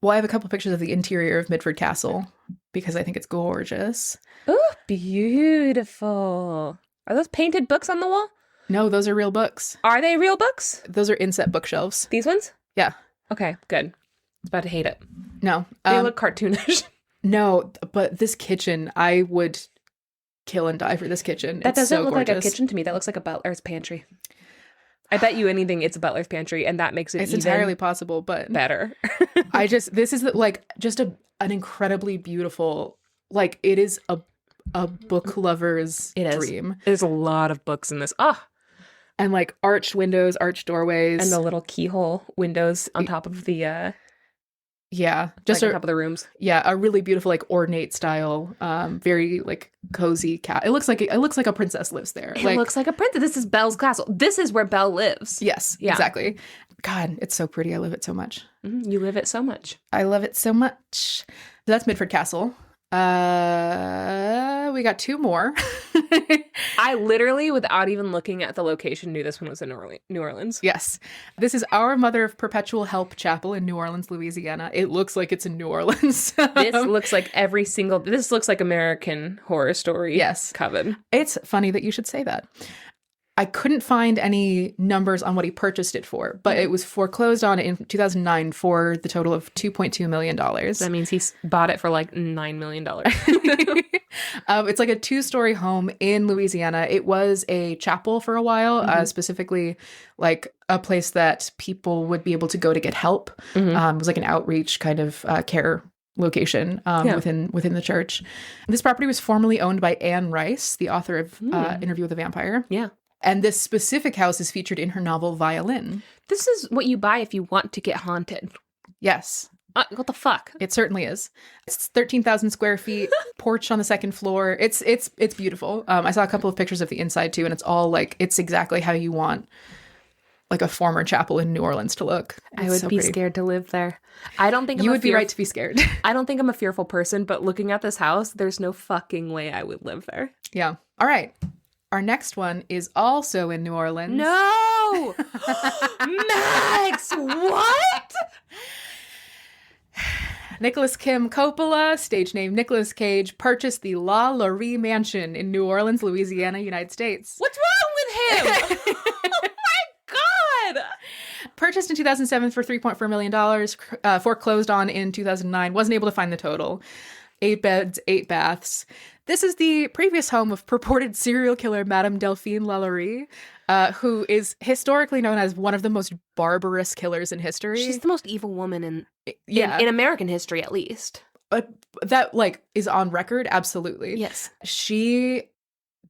Well, I have a couple pictures of the interior of Midford Castle because I think it's gorgeous. Oh, beautiful. Are those painted books on the wall? No, those are real books. Are they real books? Those are inset bookshelves. These ones? Yeah. Okay, good. I was about to hate it. No. They look cartoonish. No, but this kitchen, I would kill and die for this kitchen. That doesn't look gorgeous. like a kitchen to me. That looks like a butler's pantry. I bet you anything it's a butler's pantry, and that makes it It's even entirely possible, but better. this is like just an incredibly beautiful, like it is a book lover's dream. There's a lot of books in this. And like arched windows, arched doorways. And the little keyhole windows on top of the just on top of the rooms. Yeah, a really beautiful, like ornate style, very like cozy cat. It looks like a princess lives there. It looks like a princess. This is Belle's castle. This is where Belle lives. Yes, exactly. God, it's so pretty. I love it so much. You live it so much. I love it so much. So that's Midford Castle. We got 2 more. I literally, without even looking at the location, knew this one was in New Orleans. Yes. This is Our Mother of Perpetual Help Chapel in New Orleans, Louisiana. It looks like it's in New Orleans. This looks like this looks like American Horror Story. Yes. Coven. It's funny that you should say that. I couldn't find any numbers on what he purchased it for, but it was foreclosed on in 2009 for the total of $2.2 million. That means he bought it for like $9 million. It's like a 2-story home in Louisiana. It was a chapel for a while, specifically like a place that people would be able to go to get help. It was like an outreach kind of care location within the church. This property was formerly owned by Anne Rice, the author of Interview with a Vampire. Yeah. And this specific house is featured in her novel Violin. This is what you buy if you want to get haunted. Yes. What the fuck? It certainly is. It's 13,000 square feet, porch on the 2nd floor. It's beautiful. I saw a couple of pictures of the inside too, and it's all like, it's exactly how you want like a former chapel in New Orleans to look. I would be scared to live there. I don't think you would be right to be scared. I don't think I'm a fearful person, but looking at this house, there's no fucking way I would live there. Yeah. All right. Our next one is also in New Orleans. No! Max, what? Nicholas Kim Coppola, stage name Nicolas Cage, purchased the La Laurie Mansion in New Orleans, Louisiana, United States. What's wrong with him? Oh my God! Purchased in 2007 for $3.4 million, foreclosed on in 2009. Wasn't able to find the total. 8 beds, 8 baths. This is the previous home of purported serial killer Madame Delphine Lalaurie, who is historically known as one of the most barbarous killers in history. She's the most evil woman in American history, at least. That, like, is on record, absolutely. Yes. She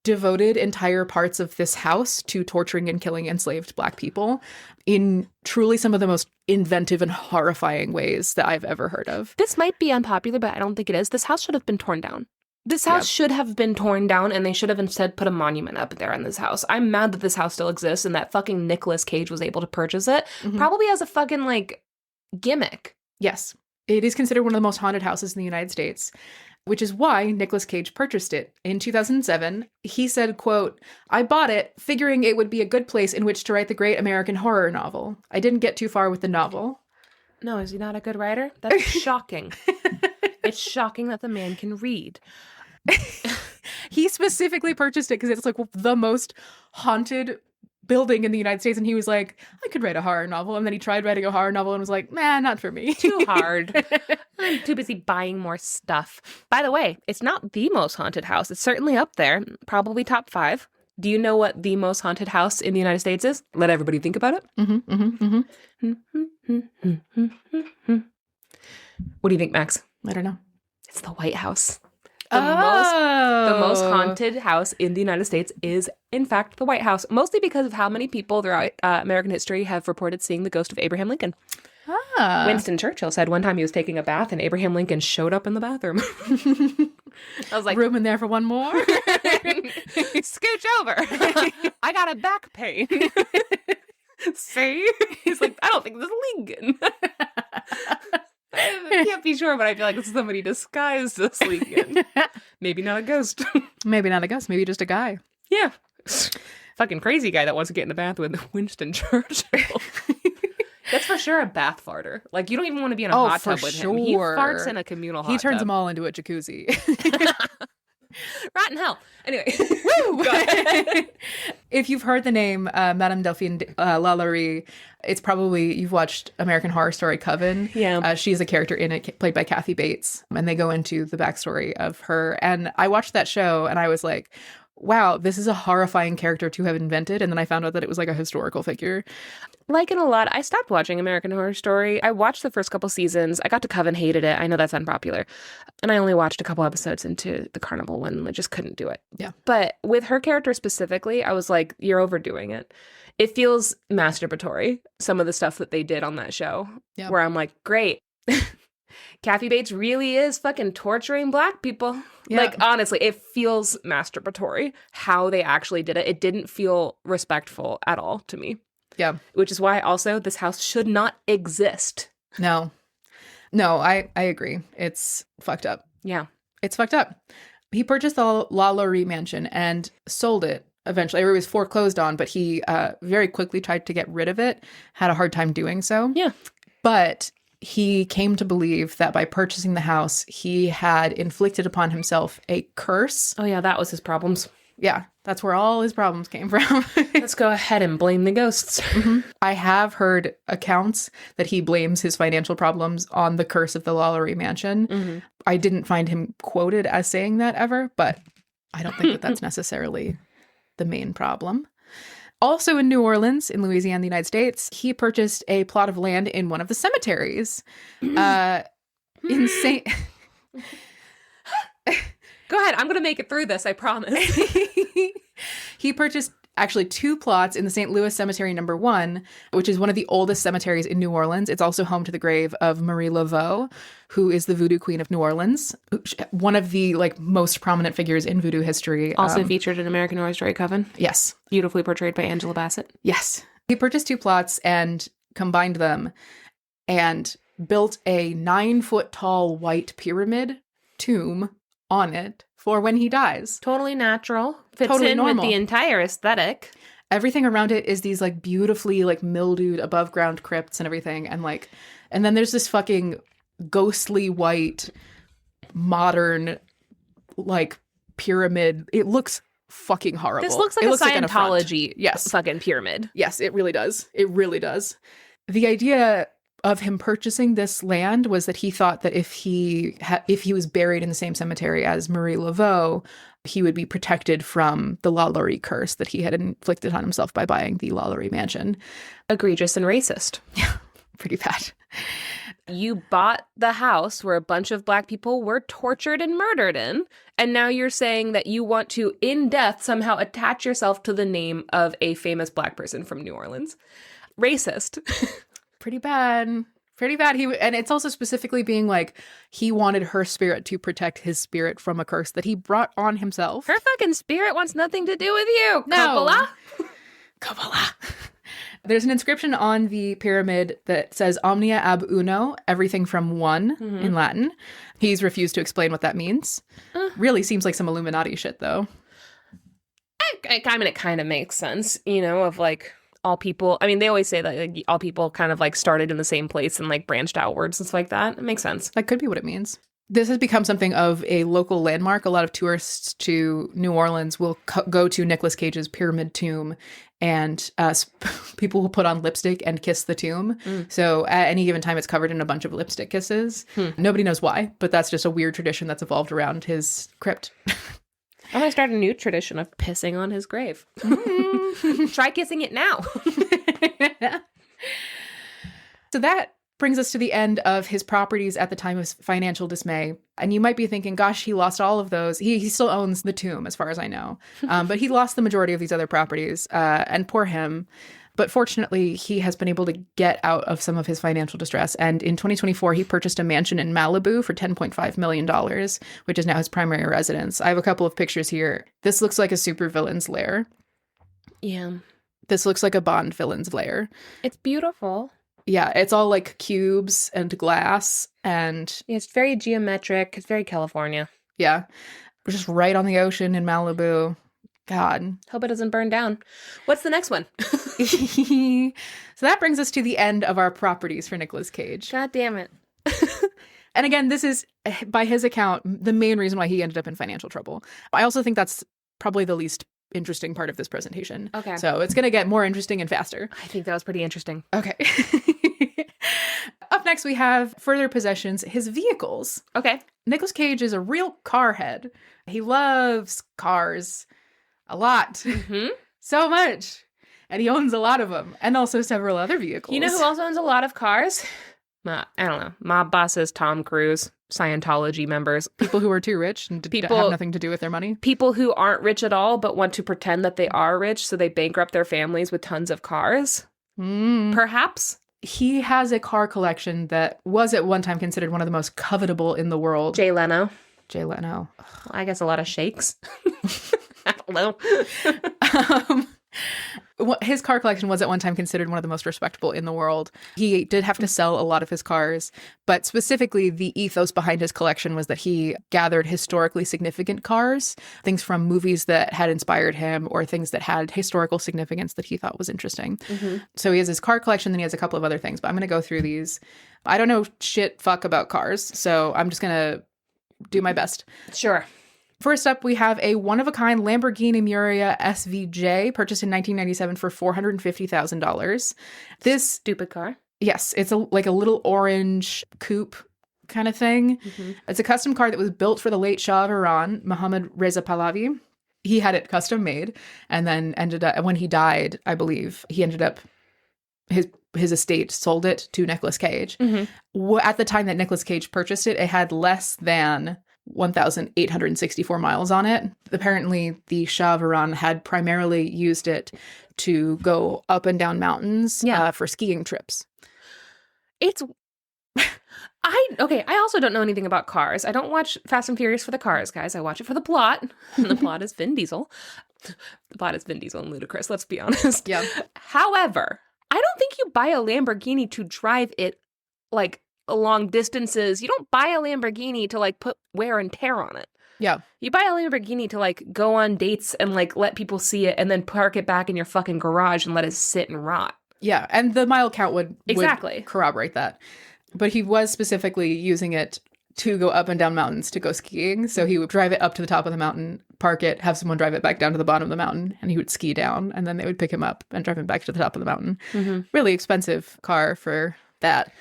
devoted entire parts of this house to torturing and killing enslaved Black people in truly some of the most inventive and horrifying ways that I've ever heard of. This might be unpopular, but I don't think it is. This house should have been torn down. This house should have been torn down, and they should have instead put a monument up there in this house. I'm mad that this house still exists and that fucking Nicolas Cage was able to purchase it. Probably as a fucking, like, gimmick. Yes. It is considered one of the most haunted houses in the United States, which is why Nicolas Cage purchased it. In 2007, he said, quote, "I bought it figuring it would be a good place in which to write the great American horror novel. I didn't get too far with the novel." No, is he not a good writer? That's shocking. It's shocking that the man can read. He specifically purchased it because it's like the most haunted building in the United States, and he was like, I could write a horror novel. And then he tried writing a horror novel and was like, nah, not for me. Too hard. I'm too busy buying more stuff. By the way, it's not the most haunted house. It's certainly up there, probably top 5. Do you know what the most haunted house in the United States is? Let everybody think about it. What do you think, Max? I don't know. It's the White House. The most haunted house in the United States is, in fact, the White House, mostly because of how many people throughout American history have reported seeing the ghost of Abraham Lincoln. Winston Churchill said one time he was taking a bath and Abraham Lincoln showed up in the bathroom. I was like, room in there for one more? Scooch over. I got a back pain. See? He's like, I don't think this is Lincoln. I can't be sure, but I feel like it's somebody disguised as Lincoln. Maybe not a ghost. Maybe not a ghost. Maybe just a guy. Yeah. Fucking crazy guy that wants to get in the bath with Winston Churchill. That's for sure a bath farter. Like, you don't even want to be in a hot tub with him. He farts in a communal hot tub. He turns them all into a jacuzzi. Rotten hell. Anyway. Woo! If you've heard the name Madame Delphine Lalaurie, it's probably you've watched American Horror Story Coven. Yeah. She's a character in it played by Kathy Bates. And they go into the backstory of her. And I watched that show and I was like, wow, this is a horrifying character to have invented. And then I found out that it was like a historical figure. Like in a lot, I stopped watching American Horror Story. I watched the first couple seasons. I got to Coven, hated it. I know that's unpopular. And I only watched a couple episodes into the Carnival one. I just couldn't do it. Yeah. But with her character specifically, I was like, you're overdoing it. It feels masturbatory, some of the stuff that they did on that show, where I'm like, great. Kathy Bates really is fucking torturing Black people. Yeah. Like, honestly, it feels masturbatory how they actually did it. It didn't feel respectful at all to me. Yeah. Which is why also this house should not exist. No, I agree. It's fucked up. Yeah. It's fucked up. He purchased the Lalaurie mansion and sold it eventually. It was foreclosed on, but he very quickly tried to get rid of it, had a hard time doing so. Yeah. But he came to believe that by purchasing the house, he had inflicted upon himself a curse. Oh, yeah, that was his problems. Yeah, that's where all his problems came from. Let's go ahead and blame the ghosts. Mm-hmm. I have heard accounts that he blames his financial problems on the curse of the Lalaurie mansion. Mm-hmm. I didn't find him quoted as saying that ever, but I don't think that that's necessarily the main problem. Also in New Orleans, in Louisiana, the United States, he purchased a plot of land in one of the cemeteries. In St. Go ahead. I'm going to make it through this. I promise. He purchased actually 2 plots in the St. Louis Cemetery No. 1, which is one of the oldest cemeteries in New Orleans. It's also home to the grave of Marie Laveau, who is the voodoo queen of New Orleans, one of the most prominent figures in voodoo history. Also featured in American Horror Story Coven. Yes. Beautifully portrayed by Angela Bassett. Yes. He purchased 2 plots and combined them and built a 9-foot-tall white pyramid tomb on it for when he dies. Totally natural. Fits totally in normal. with the entire aesthetic. Everything around it is these beautifully mildewed above ground crypts and everything. And then there's this fucking ghostly white modern pyramid. It looks fucking horrible. This looks like a Scientology fucking pyramid. Yes, it really does. It really does. The idea of him purchasing this land was that he thought that if he was buried in the same cemetery as Marie Laveau, he would be protected from the Lalaurie curse that he had inflicted on himself by buying the Lalaurie mansion. Egregious and racist. Yeah, pretty bad. You bought the house where a bunch of Black people were tortured and murdered in, and now you're saying that you want to, in death, somehow attach yourself to the name of a famous Black person from New Orleans. Racist. Pretty bad. Pretty bad. And it's also specifically being he wanted her spirit to protect his spirit from a curse that he brought on himself. Her fucking spirit wants nothing to do with you, no. Coppola. There's an inscription on the pyramid that says omnia ab uno, everything from one, in Latin. He's refused to explain what that means. Really seems like some Illuminati shit, though. It kind of makes sense, of all people. I mean, they always say that all people kind of started in the same place and branched outwards and stuff like that. It makes sense. That could be what it means. This has become something of a local landmark. A lot of tourists to New Orleans will go to Nicolas Cage's Pyramid Tomb, and people will put on lipstick and kiss the tomb. So at any given time, it's covered in a bunch of lipstick kisses. Nobody knows why, but that's just a weird tradition that's evolved around his crypt. I'm going to start a new tradition of pissing on his grave. Try kissing it now. So that brings us to the end of his properties at the time of financial dismay. And you might be thinking, gosh, he lost all of those. He still owns the tomb, as far as I know. But he lost the majority of these other properties, and poor him. But fortunately, he has been able to get out of some of his financial distress. And in 2024, he purchased a mansion in Malibu for $10.5 million, which is now his primary residence. I have a couple of pictures here. This looks like a supervillain's lair. Yeah. This looks like a Bond villain's lair. It's beautiful. Yeah, it's all like cubes and glass, and Yeah, it's very geometric. It's very California. yeah, we're just right on the ocean in Malibu. God. Hope it doesn't burn down. What's the next one? So that brings us to the end of our properties for Nicolas Cage. God damn it. And again, this is, by his account, the main reason why he ended up in financial trouble. I also think that's probably the least interesting part of this presentation. Okay. So it's going to get more interesting and faster. I think that was pretty interesting. Okay. Up next, we have further possessions, his vehicles. Okay. Nicolas Cage is a real car head. He loves cars a lot. Mm-hmm. So much. And he owns a lot of them. And also several other vehicles. You know who also owns a lot of cars? I don't know. Mob bosses, Tom Cruise, Scientology members. People who are too rich and have nothing to do with their money. People who aren't rich at all but want to pretend that they are rich, so they bankrupt their families with tons of cars. Perhaps. He has a car collection that was at one time considered one of the most covetable in the world. Jay Leno. I guess a lot of shakes. I don't know. His car collection was at one time considered one of the most respectable in the world. He did have to sell a lot of his cars, but specifically the ethos behind his collection was that he gathered historically significant cars, things from movies that had inspired him or things that had historical significance that he thought was interesting. Mm-hmm. So he has his car collection, then he has a couple of other things, but I'm going to go through these. I don't know fuck about cars, so I'm just going to do my best. Sure. First up, we have a one-of-a-kind Lamborghini Miura SVJ purchased in 1997 for $450,000. This stupid car. Yes, it's like a little orange coupe kind of thing. Mm-hmm. It's a custom car that was built for the late Shah of Iran, Mohammad Reza Pahlavi. He had it custom made, and then ended up, when he died, I believe, he ended up, his estate sold it to Nicolas Cage. Mm-hmm. At the time that Nicolas Cage purchased it, it had less than 1,864 miles on it. Apparently, the Shah of Iran had primarily used it to go up and down mountains for skiing trips. I also don't know anything about cars. I don't watch Fast and Furious for the cars, guys. I watch it for the plot. And the plot is Vin Diesel. The plot is Vin Diesel and Ludacris, let's be honest. Yeah. However, I don't think you buy a Lamborghini to drive it like long distances. You don't buy a Lamborghini to like put wear and tear on it. Yeah. You buy a Lamborghini to like go on dates and like let people see it and then park it back in your fucking garage and let it sit and rot. Yeah. And the mile count would exactly corroborate that. But he was specifically using it to go up and down mountains to go skiing. So he would drive it up to the top of the mountain, park it, have someone drive it back down to the bottom of the mountain, and he would ski down, and then they would pick him up and drive him back to the top of the mountain. Mm-hmm. Really expensive car for that.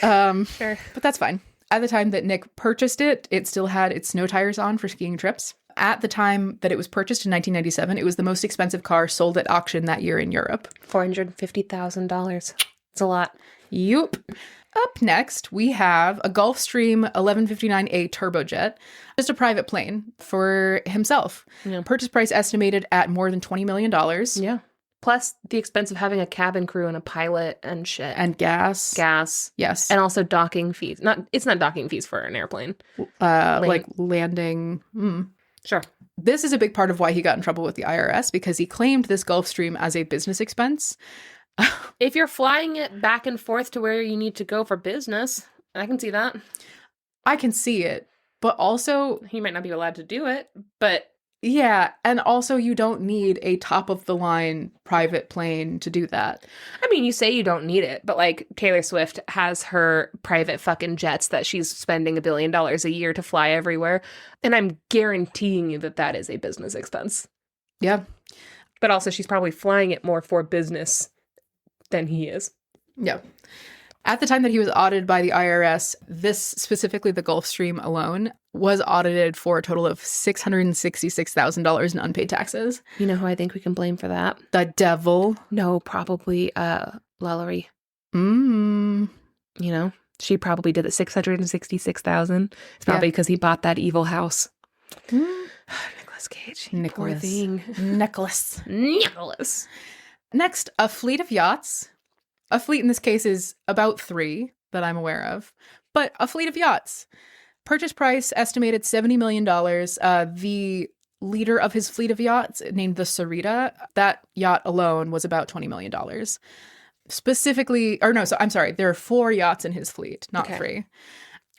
Sure. But that's fine. At the time that Nick purchased it, it still had its snow tires on for skiing trips. At the time that it was purchased in 1997, it was the most expensive car sold at auction that year in Europe. $450,000. It's a lot. Yup. Up next, we have a Gulfstream 1159A turbojet, just a private plane for himself. Yeah. Purchase price estimated at more than $20 million. Yeah. Plus the expense of having a cabin crew and a pilot and shit. And gas. Yes. And also docking fees. It's not docking fees for an airplane. Like landing. Sure. This is a big part of why he got in trouble with the IRS, because he claimed this Gulfstream as a business expense. If you're flying it back and forth to where you need to go for business, I can see that. I can see it. But also, he might not be allowed to do it, but Yeah, and also you don't need a top-of-the-line private plane to do that. I mean, you say you don't need it, but like Taylor Swift has her private fucking jets that she's spending $1 billion a year to fly everywhere. And I'm guaranteeing you that that is a business expense. Yeah. But also she's probably flying it more for business than he is. Yeah. At the time that he was audited by the IRS, this, specifically the Gulfstream alone, was audited for a total of $666,000 in unpaid taxes. You know who I think we can blame for that? The devil. No, probably Lullery. Mm. You know, she probably did it. 666,000. It's probably because he bought that evil house. Nicolas Cage. Nicolas. Poor thing. Nicolas. Next, a fleet of yachts. A fleet in this case is about 3 that I'm aware of, but a fleet of yachts. Purchase price estimated $70 million. The leader of his fleet of yachts, named the Sarita, that yacht alone was about $20 million. Specifically, or no, so I'm sorry, there are 4 yachts in his fleet, not 3.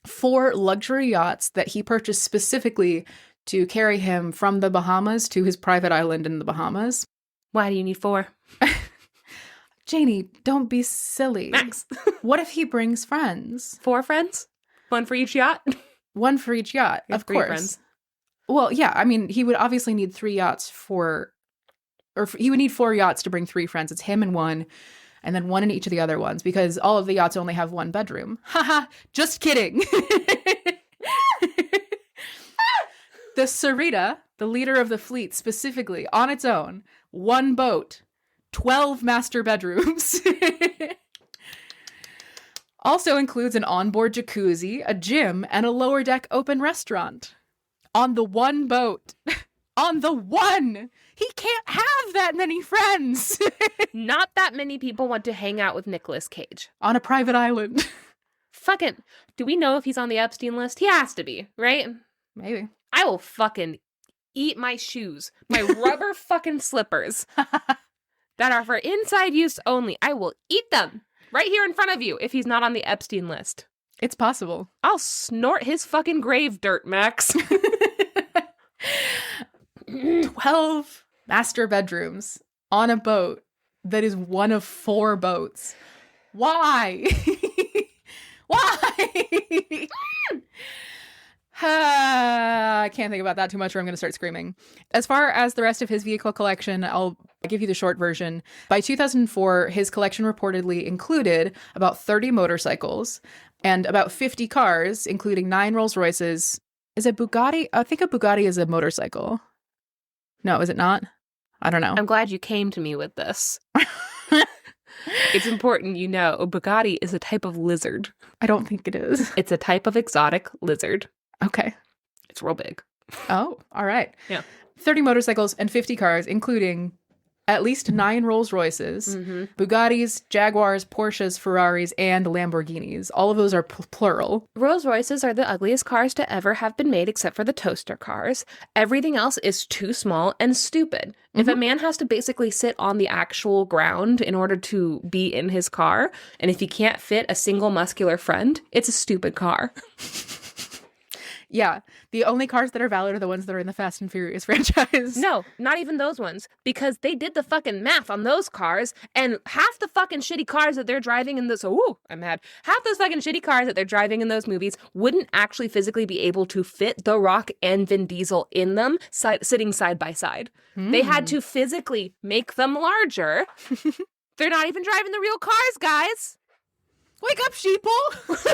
4 luxury yachts that he purchased specifically to carry him from the Bahamas to his private island in the Bahamas. Why do you need 4? Janey, don't be silly. Max. What if he brings friends? 4 friends? 1 for each yacht? 1 for each yacht, of course. Friends. Well, yeah, I mean, he would obviously need 3 yachts he would need 4 yachts to bring 3 friends. It's him and 1, and then 1 in each of the other ones, because all of the yachts only have 1 bedroom. Haha, just kidding. The Sarita, the leader of the fleet specifically, on its own, 1 boat, 12 master bedrooms. Also includes an onboard jacuzzi, a gym, and a lower deck open restaurant. On the 1 boat. On the 1! He can't have that many friends! Not that many people want to hang out with Nicolas Cage. On a private island. Fucking, do we know if he's on the Epstein list? He has to be, right? Maybe. I will fucking eat my shoes, my rubber fucking slippers that are for inside use only. I will eat them right here in front of you if he's not on the Epstein list. It's possible. I'll snort his fucking grave dirt, Max. 12 master bedrooms on a boat that is one of 4 boats. Why? Why? I can't think about that too much or I'm going to start screaming. As far as the rest of his vehicle collection, I'll give you the short version. By 2004, his collection reportedly included about 30 motorcycles and about 50 cars, including 9 Rolls Royces. Is it Bugatti? I think a Bugatti is a motorcycle. No, is it not? I don't know. I'm glad you came to me with this. It's important you know Bugatti is a type of lizard. I don't think it is. It's a type of exotic lizard. Okay. It's real big. Oh, all right. Yeah. 30 motorcycles and 50 cars, including at least 9 Rolls Royces, Bugattis, Jaguars, Porsches, Ferraris, and Lamborghinis. All of those are plural. Rolls Royces are the ugliest cars to ever have been made except for the toaster cars. Everything else is too small and stupid. If a man has to basically sit on the actual ground in order to be in his car, and if he can't fit a single muscular friend, it's a stupid car. Yeah, the only cars that are valid are the ones that are in the Fast and Furious franchise. No, not even those ones, because they did the fucking math on those cars, and half the fucking shitty cars that they're driving in this, I'm mad. Half those fucking shitty cars that they're driving in those movies wouldn't actually physically be able to fit The Rock and Vin Diesel in them, sitting side by side. They had to physically make them larger. They're not even driving the real cars, guys. Wake up, sheeple!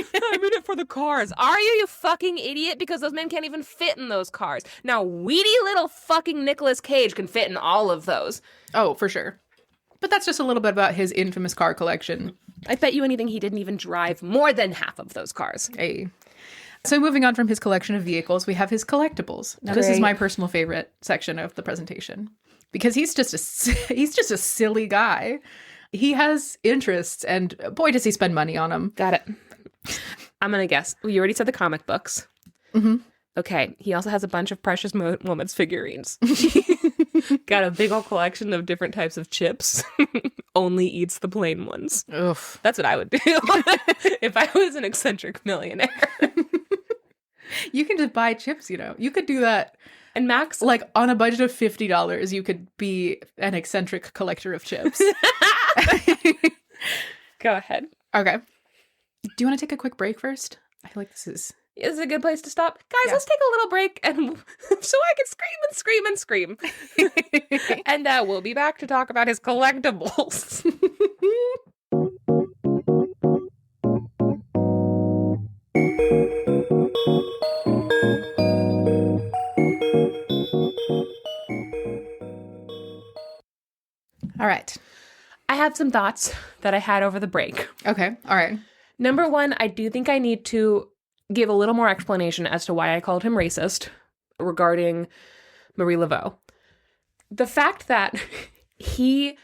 I'm in it for the cars. Are you, you fucking idiot? Because those men can't even fit in those cars. Now, weedy little fucking Nicolas Cage can fit in all of those. Oh, for sure. But that's just a little bit about his infamous car collection. I bet you anything he didn't even drive more than half of those cars. Hey. So moving on from his collection of vehicles, we have his collectibles. Now, this is my personal favorite section of the presentation. Because he's just a silly guy. He has interests, and boy, does he spend money on them. Got it. I'm going to guess. You already said the comic books. Mm-hmm. Okay. He also has a bunch of Precious Moments figurines. Got a big old collection of different types of chips. Only eats the plain ones. Oof. That's what I would do if I was an eccentric millionaire. You can just buy chips, You could do that. And Max, like on a budget of $50, you could be an eccentric collector of chips. Go ahead. Okay. Do you want to take a quick break first? I feel like this is a good place to stop. Guys, let's take a little break and so I can scream and scream and scream. And we'll be back to talk about his collectibles. All right. I have some thoughts that I had over the break. Okay. All right. Number one, I do think I need to give a little more explanation as to why I called him racist regarding Marie Laveau. The fact that he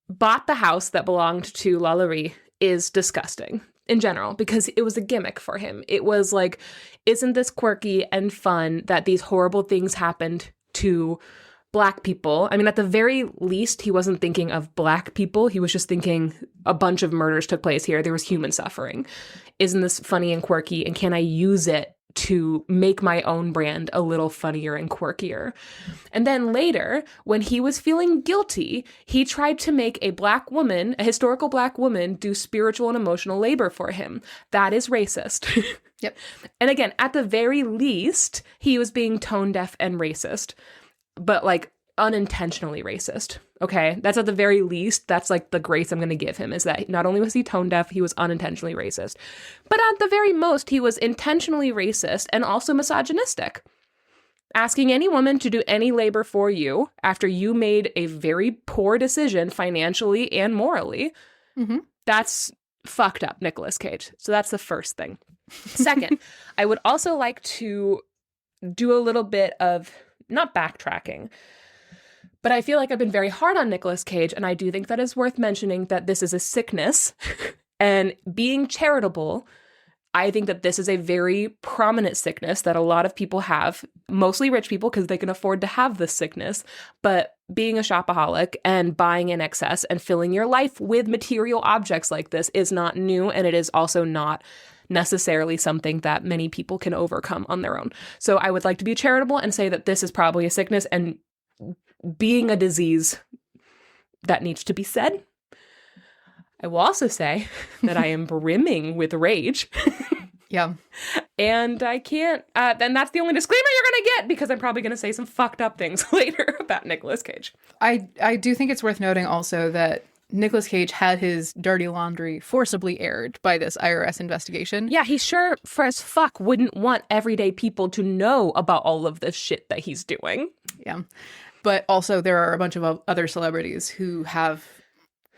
bought the house that belonged to Lalaurie is disgusting in general, because it was a gimmick for him. It was like, isn't this quirky and fun that these horrible things happened to Black people? I mean, at the very least, he wasn't thinking of Black people. He was just thinking a bunch of murders took place here. There was human suffering. Isn't this funny and quirky? And can I use it to make my own brand a little funnier and quirkier? And then later, when he was feeling guilty, he tried to make a Black woman, a historical Black woman, do spiritual and emotional labor for him. That is racist. Yep. And again, at the very least, he was being tone deaf and racist. But like unintentionally racist. Okay. That's at the very least. That's like the grace I'm going to give him, is that not only was he tone deaf, he was unintentionally racist. But at the very most, he was intentionally racist and also misogynistic. Asking any woman to do any labor for you after you made a very poor decision financially and morally. Mm-hmm. That's fucked up, Nicolas Cage. So that's the first thing. Second, I would also like to do a little bit of not backtracking, but I feel like I've been very hard on Nicolas Cage, and I do think that it's worth mentioning that this is a sickness, and being charitable, I think that this is a very prominent sickness that a lot of people have, mostly rich people because they can afford to have this sickness, but being a shopaholic and buying in excess and filling your life with material objects like this is not new, and it is also not necessarily something that many people can overcome on their own. So I would like to be charitable and say that this is probably a sickness and being a disease that needs to be said. I will also say that I am brimming with rage. Yeah. And I can't, then that's the only disclaimer you're going to get, because I'm probably going to say some fucked up things later about Nicolas Cage. I do think it's worth noting also that Nicolas Cage had his dirty laundry forcibly aired by this IRS investigation. Yeah, he sure for as fuck wouldn't want everyday people to know about all of this shit that he's doing. Yeah. But also there are a bunch of other celebrities who have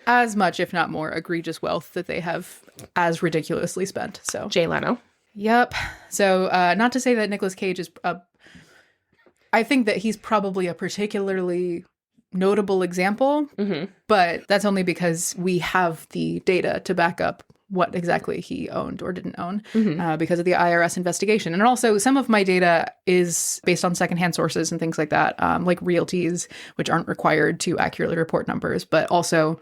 as much, if not more, egregious wealth that they have as ridiculously spent. So Jay Leno. Yep. So not to say that Nicolas Cage is I think that he's probably a particularly notable example, but that's only because we have the data to back up what exactly he owned or didn't own because of the IRS investigation. And also some of my data is based on secondhand sources and things like that, like realties, which aren't required to accurately report numbers. But also,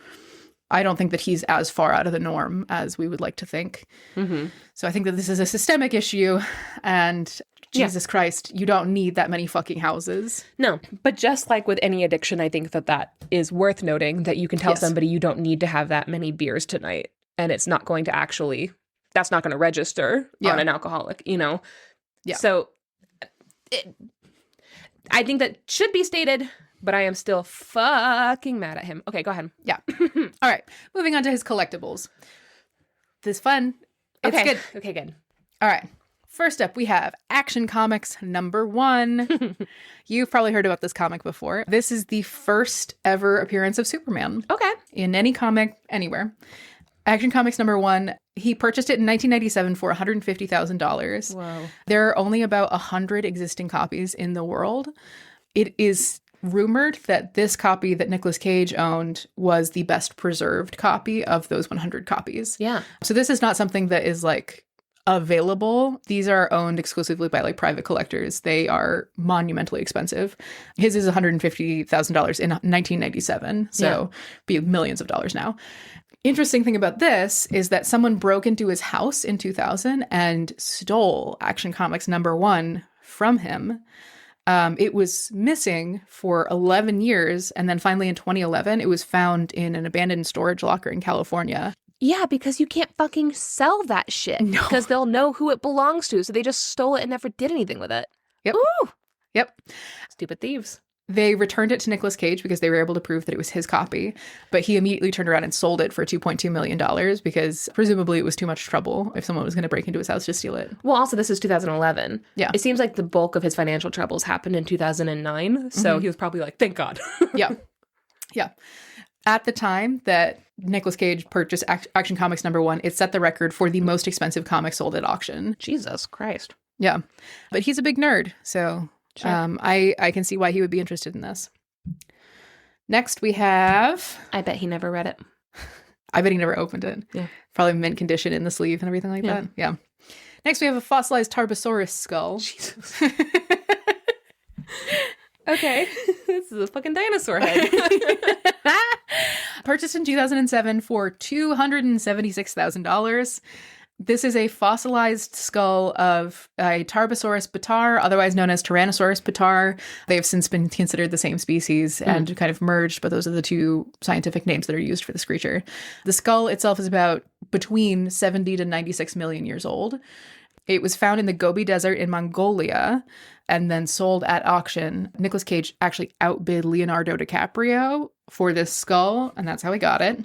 I don't think that he's as far out of the norm as we would like to think. So I think that this is a systemic issue, and Jesus Christ, you don't need that many fucking houses. No, but just like with any addiction, I think that is worth noting, that you can tell somebody you don't need to have that many beers tonight, and it's not going to actually, that's not going to register on an alcoholic, you know? Yeah. So I think that should be stated, but I am still fucking mad at him. Okay, go ahead. Yeah. All right. Moving on to his collectibles. This is fun. It's good. Okay, good. All right. First up, we have Action Comics #1. You've probably heard about this comic before. This is the first ever appearance of Superman. Okay. In any comic, anywhere. Action Comics #1. He purchased it in 1997 for $150,000. Whoa. There are only about 100 existing copies in the world. It is rumored that this copy that Nicolas Cage owned was the best preserved copy of those 100 copies. Yeah. So this is not something that is like available. These are owned exclusively by like private collectors. They are monumentally expensive. His is $150,000 in 1997, so be millions of dollars now. Interesting thing about this is that someone broke into his house in 2000 and stole Action Comics #1 from him. It was missing for 11 years, and then finally in 2011, it was found in an abandoned storage locker in California. Yeah, because you can't fucking sell that shit. No. Because they'll know who it belongs to, so they just stole it and never did anything with it. Yep. Ooh! Yep. Stupid thieves. They returned it to Nicolas Cage because they were able to prove that it was his copy, but he immediately turned around and sold it for $2.2 million because presumably it was too much trouble if someone was going to break into his house to steal it. Well, also, this is 2011. Yeah. It seems like the bulk of his financial troubles happened in 2009, so he was probably like, thank God. Yeah. Yeah. At the time that Nicolas Cage purchased Action Comics #1, it set the record for the most expensive comic sold at auction. Jesus Christ. Yeah. But he's a big nerd, so Sure. I can see why he would be interested in this. Next, we have... I bet he never read it. I bet he never opened it. Yeah. Probably mint condition in the sleeve and everything like that. Yeah. Next, we have a fossilized Tarbosaurus skull. Jesus. Okay. This is a fucking dinosaur head. Purchased in 2007 for $276,000. This is a fossilized skull of a Tarbosaurus bataar, otherwise known as Tyrannosaurus bataar. They have since been considered the same species and kind of merged, but those are the two scientific names that are used for this creature. The skull itself is about between 70 to 96 million years old. It was found in the Gobi Desert in Mongolia and then sold at auction. Nicolas Cage actually outbid Leonardo DiCaprio for this skull, and that's how he got it.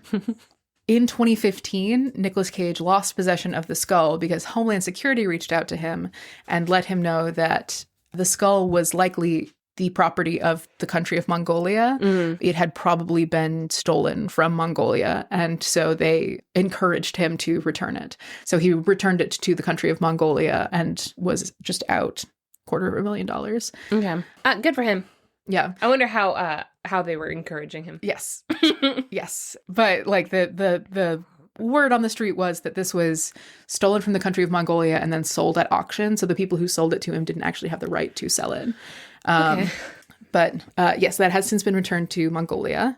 In 2015, Nicolas Cage lost possession of the skull because Homeland Security reached out to him and let him know that the skull was likely the property of the country of Mongolia. It had probably been stolen from Mongolia, and so they encouraged him to return it. So he returned it to the country of Mongolia and was just out $250,000. Okay. Good for him. Yeah. I wonder how they were encouraging him. Yes. Yes. But like the word on the street was that this was stolen from the country of Mongolia and then sold at auction. So the people who sold it to him didn't actually have the right to sell it. Okay. But yes, that has since been returned to Mongolia.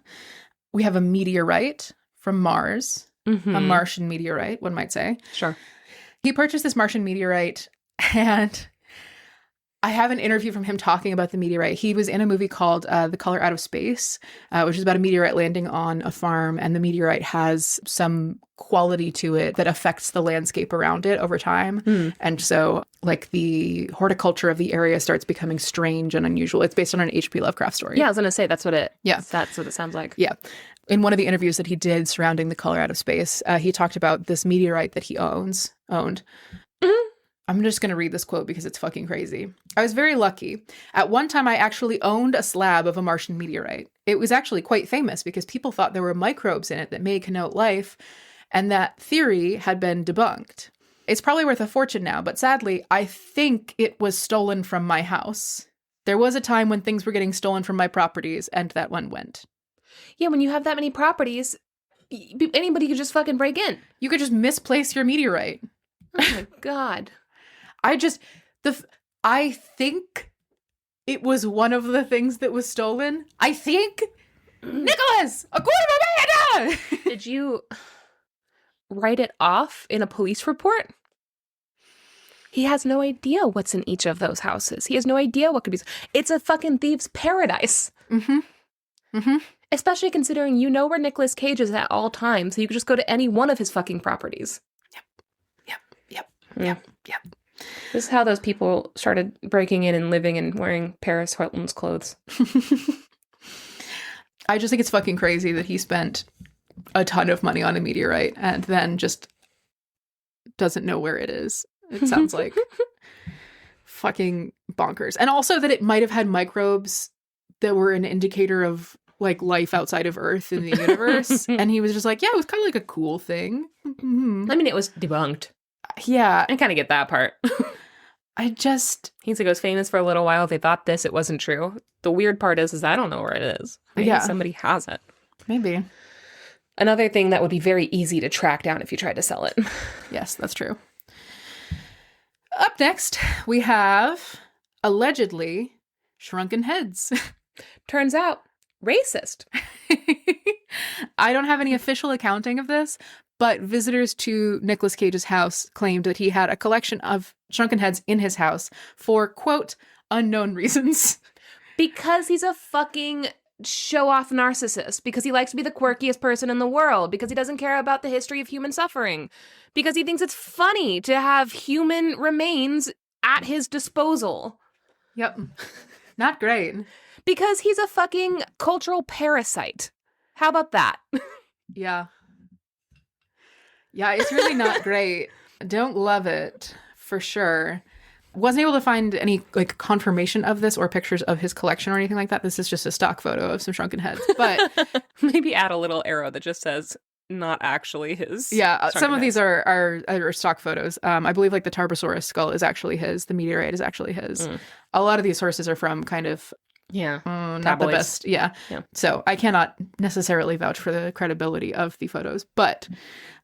We have a meteorite from Mars, a Martian meteorite, one might say. Sure. He purchased this Martian meteorite, and I have an interview from him talking about the meteorite. He was in a movie called The Color Out of Space, which is about a meteorite landing on a farm, and the meteorite has some quality to it that affects the landscape around it over time. And so, like, the horticulture of the area starts becoming strange and unusual. It's based on an H.P. Lovecraft story. Yeah, I was going to say, that's what it sounds like. Yeah. In one of the interviews that he did surrounding The Color Out of Space, he talked about this meteorite that he owned. I'm just going to read this quote because it's fucking crazy. I was very lucky. At one time, I actually owned a slab of a Martian meteorite. It was actually quite famous because people thought there were microbes in it that may connote life, and that theory had been debunked. It's probably worth a fortune now, but sadly, I think it was stolen from my house. There was a time when things were getting stolen from my properties, and that one went. Yeah, when you have that many properties, anybody could just fucking break in. You could just misplace your meteorite. Oh my God. I think it was one of the things that was stolen. I think. Nicholas, $250,000! Did you write it off in a police report? He has no idea what's in each of those houses. He has no idea what could be. It's a fucking thieves' paradise. Especially considering you know where Nicolas Cage is at all times, so you could just go to any one of his fucking properties. Yep. This is how those people started breaking in and living and wearing Paris Hilton's clothes. I just think it's fucking crazy that he spent a ton of money on a meteorite and then just doesn't know where it is. It sounds like fucking bonkers. And also that it might have had microbes that were an indicator of like life outside of Earth in the universe. And he was just like, yeah, it was kind of like a cool thing. I mean, it was debunked. Yeah. I kind of get that part. He's like, it was famous for a little while. They thought it wasn't true. The weird part is I don't know where it is. Maybe somebody has it. Maybe. Another thing that would be very easy to track down if you tried to sell it. Yes, that's true. Up next, we have allegedly shrunken heads. Turns out, racist. I don't have any official accounting of this, but visitors to Nicolas Cage's house claimed that he had a collection of shrunken heads in his house for, quote, unknown reasons. Because he's a fucking show-off narcissist. Because he likes to be the quirkiest person in the world. Because he doesn't care about the history of human suffering. Because he thinks it's funny to have human remains at his disposal. Yep. Not great. Because he's a fucking cultural parasite. How about that? Yeah. Yeah, it's really not great. Don't love it, for sure. Wasn't able to find any like confirmation of this or pictures of his collection or anything like that. This is just a stock photo of some shrunken heads. But maybe add a little arrow that just says not actually his. Yeah, some of these are stock photos. I believe like the Tarbosaurus skull is actually his. The meteorite is actually his. A lot of these sources are from kind of not the best. Yeah. So I cannot necessarily vouch for the credibility of the photos, but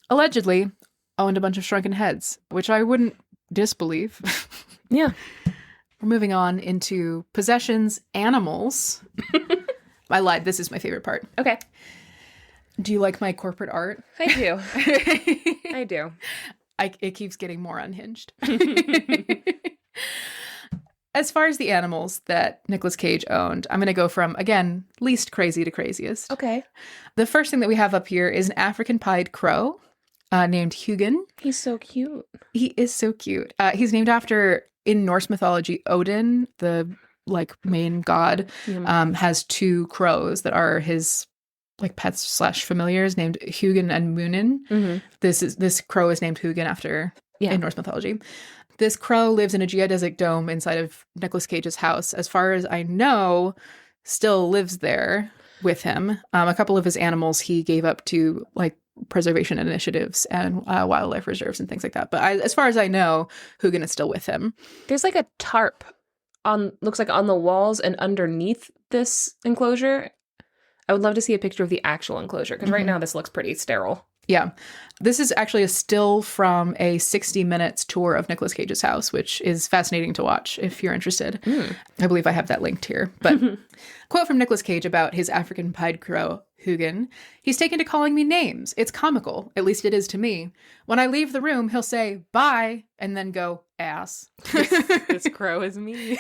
allegedly owned a bunch of shrunken heads, which I wouldn't disbelieve. Yeah. We're moving on into possessions, animals. I lied. This is my favorite part. Okay. Do you like my corporate art? I do. I do. It keeps getting more unhinged. As far as the animals that Nicolas Cage owned, I'm going to go from, again, least crazy to craziest. Okay. The first thing that we have up here is an African pied crow named Hugin. He's so cute. He is so cute. He's named after, in Norse mythology, Odin, the like main god, has two crows that are his like pets / familiars named Hugin and Munin. Mm-hmm. This crow is named Hugin after in Norse mythology. This crow lives in a geodesic dome inside of Nicolas Cage's house. As far as I know, still lives there with him. A couple of his animals he gave up to like preservation initiatives and wildlife reserves and things like that. But as far as I know, Hugin is still with him. There's like a tarp looks like on the walls and underneath this enclosure. I would love to see a picture of the actual enclosure because right now this looks pretty sterile. Yeah. This is actually a still from a 60 Minutes tour of Nicolas Cage's house, which is fascinating to watch if you're interested. I believe I have that linked here. But quote from Nicolas Cage about his African pied crow, Hugin. He's taken to calling me names. It's comical. At least it is to me. When I leave the room, he'll say, bye, and then go, ass. This crow is me.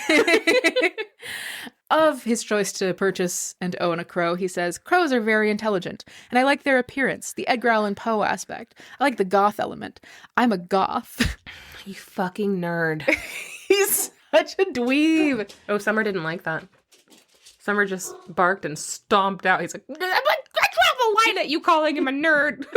Of his choice to purchase and own a crow, he says, crows are very intelligent, and I like their appearance, the Edgar Allan Poe aspect. I like the goth element. I'm a goth. You fucking nerd. He's such a dweeb. Oh, Summer didn't like that. Summer just barked and stomped out. He's like, I draw the line at you calling him a nerd.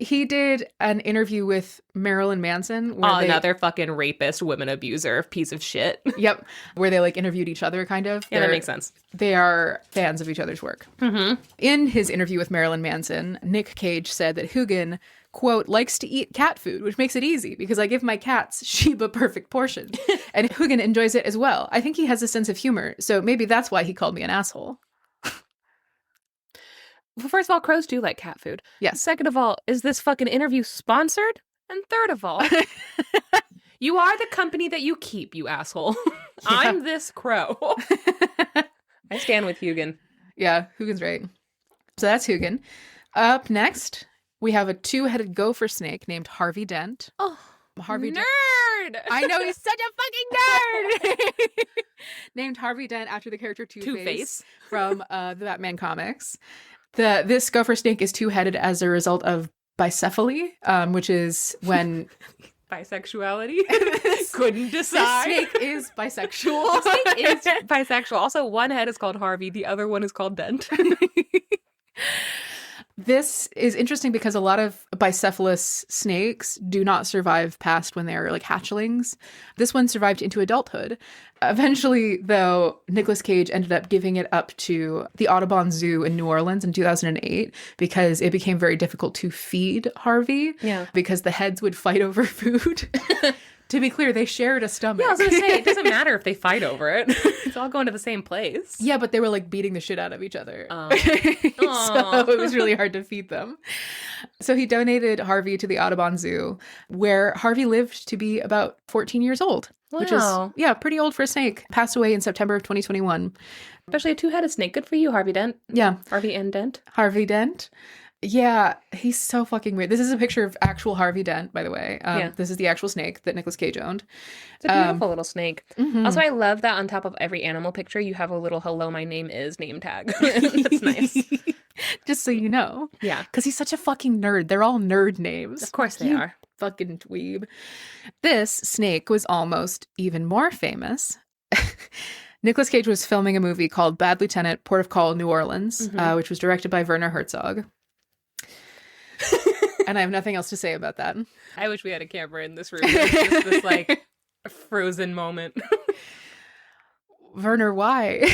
He did an interview with Marilyn Manson. Where another fucking rapist, woman abuser, piece of shit. Yep. Where they like interviewed each other, kind of. Yeah, that makes sense. They are fans of each other's work. Mm-hmm. In his interview with Marilyn Manson, Nick Cage said that Hugin, quote, likes to eat cat food, which makes it easy because I give my cats Sheba perfect portions. And Hugin enjoys it as well. I think he has a sense of humor. So maybe that's why he called me an asshole. Well, first of all, crows do like cat food. Yes. Second of all, is this fucking interview sponsored? And third of all, you are the company that you keep, you asshole. Yeah. I'm this crow. I stand with Hugin. Yeah, Hugin's right. So that's Hugin. Up next, we have a two-headed gopher snake named Harvey Dent. Oh, Harvey nerd! I know, he's such a fucking nerd! Named Harvey Dent after the character Two-Face from the Batman comics. This gopher snake is two-headed as a result of bicephaly, which is when... Bisexuality? Couldn't decide. The snake is bisexual. The snake is bisexual. Also, one head is called Harvey. The other one is called Dent. This is interesting because a lot of bicephalous snakes do not survive past when they're like hatchlings. This one survived into adulthood. Eventually, though, Nicolas Cage ended up giving it up to the Audubon Zoo in New Orleans in 2008 because it became very difficult to feed Harvey because the heads would fight over food. To be clear, they shared a stomach. Yeah, I was going to say, it doesn't matter if they fight over it. It's all going to the same place. Yeah, but they were like beating the shit out of each other. So it was really hard to feed them. So he donated Harvey to the Audubon Zoo, where Harvey lived to be about 14 years old. Wow. Which is, pretty old for a snake. Passed away in September of 2021. Especially a two-headed snake. Good for you, Harvey Dent. Yeah. Harvey and Dent. Harvey Dent. Yeah, he's so fucking weird. This is a picture of actual Harvey Dent, by the way. This is the actual snake that Nicolas Cage owned. It's a beautiful little snake. Mhm. Also, I love that on top of every animal picture, you have a little "Hello, my name is" name tag. That's nice. Just so you know. Yeah. Because he's such a fucking nerd. They're all nerd names. Of course they You are. Fucking dweeb. This snake was almost even more famous. Nicolas Cage was filming a movie called Bad Lieutenant, Port of Call, New Orleans, which was directed by Werner Herzog. And I have nothing else to say about that. I wish we had a camera in this room. It's just this like frozen moment. Werner, why?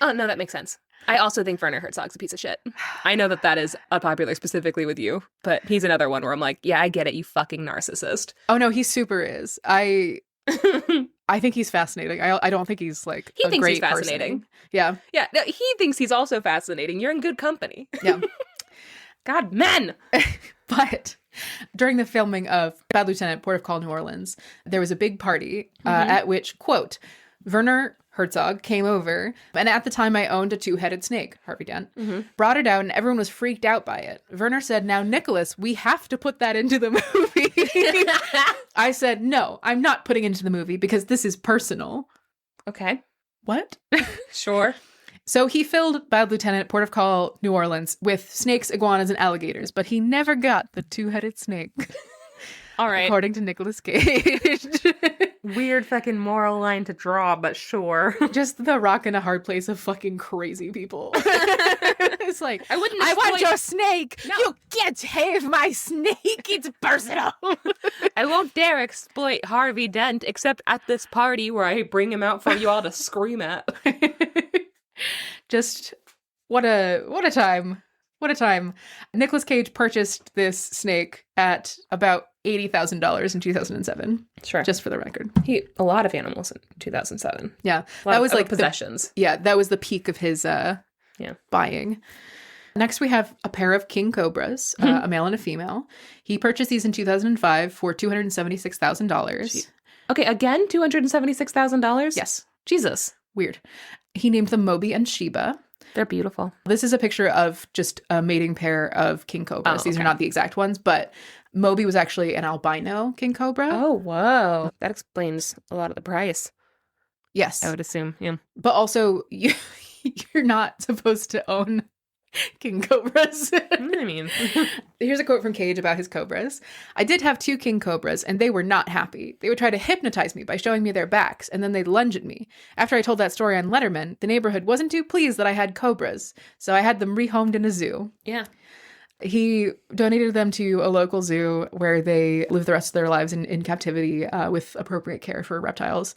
Oh, no, that makes sense. I also think Werner Herzog's a piece of shit. I know that is unpopular specifically with you, but he's another one where I'm like, yeah, I get it, you fucking narcissist. Oh no, he super is. I think he's fascinating. I don't think he's like He a thinks great he's fascinating. person. Yeah. Yeah, no, he thinks he's also fascinating. You're in good company. Yeah. God, men! But during the filming of Bad Lieutenant, Port of Call, New Orleans, there was a big party at which, quote, Werner Herzog came over, and at the time I owned a two-headed snake, Harvey Dent, brought it out, and everyone was freaked out by it. Werner said, now, Nicholas, we have to put that into the movie. I said, no, I'm not putting it into the movie because this is personal. Okay. What? Sure. So he filled Bad Lieutenant, Port of Call, New Orleans with snakes, iguanas, and alligators, but he never got the two-headed snake. All right. According to Nicolas Cage. Weird fucking moral line to draw, but sure. Just the rock in a hard place of fucking crazy people. It's like, I wouldn't I want exploit- your snake. No. You can't have my snake. It's personal. I won't dare exploit Harvey Dent except at this party where I bring him out for you all to scream at. Just what a time. What a time. Nicolas Cage purchased this snake at about $80,000 in 2007. Sure. Just for the record. A lot of animals in 2007. Yeah. That was like possessions. That was the peak of his buying. Next, we have a pair of king cobras, a male and a female. He purchased these in 2005 for $276,000. Okay, again, $276,000? Yes. Jesus. Weird. He named them Moby and Sheba. They're beautiful. This is a picture of just a mating pair of king cobras. These are not the exact ones, but Moby was actually an albino king cobra. Oh, whoa. That explains a lot of the price, Yes. I would assume. Yeah. But also, you're not supposed to own king cobras. I mean, Here's a quote from Cage about his cobras. I did have two king cobras, and they were not happy. They would try to hypnotize me by showing me their backs, and then they'd lunge at me. After I told that story on Letterman, the neighborhood wasn't too pleased that I had cobras, so I had them rehomed in a zoo. yeah. He donated them to a local zoo where they live the rest of their lives in captivity with appropriate care for reptiles.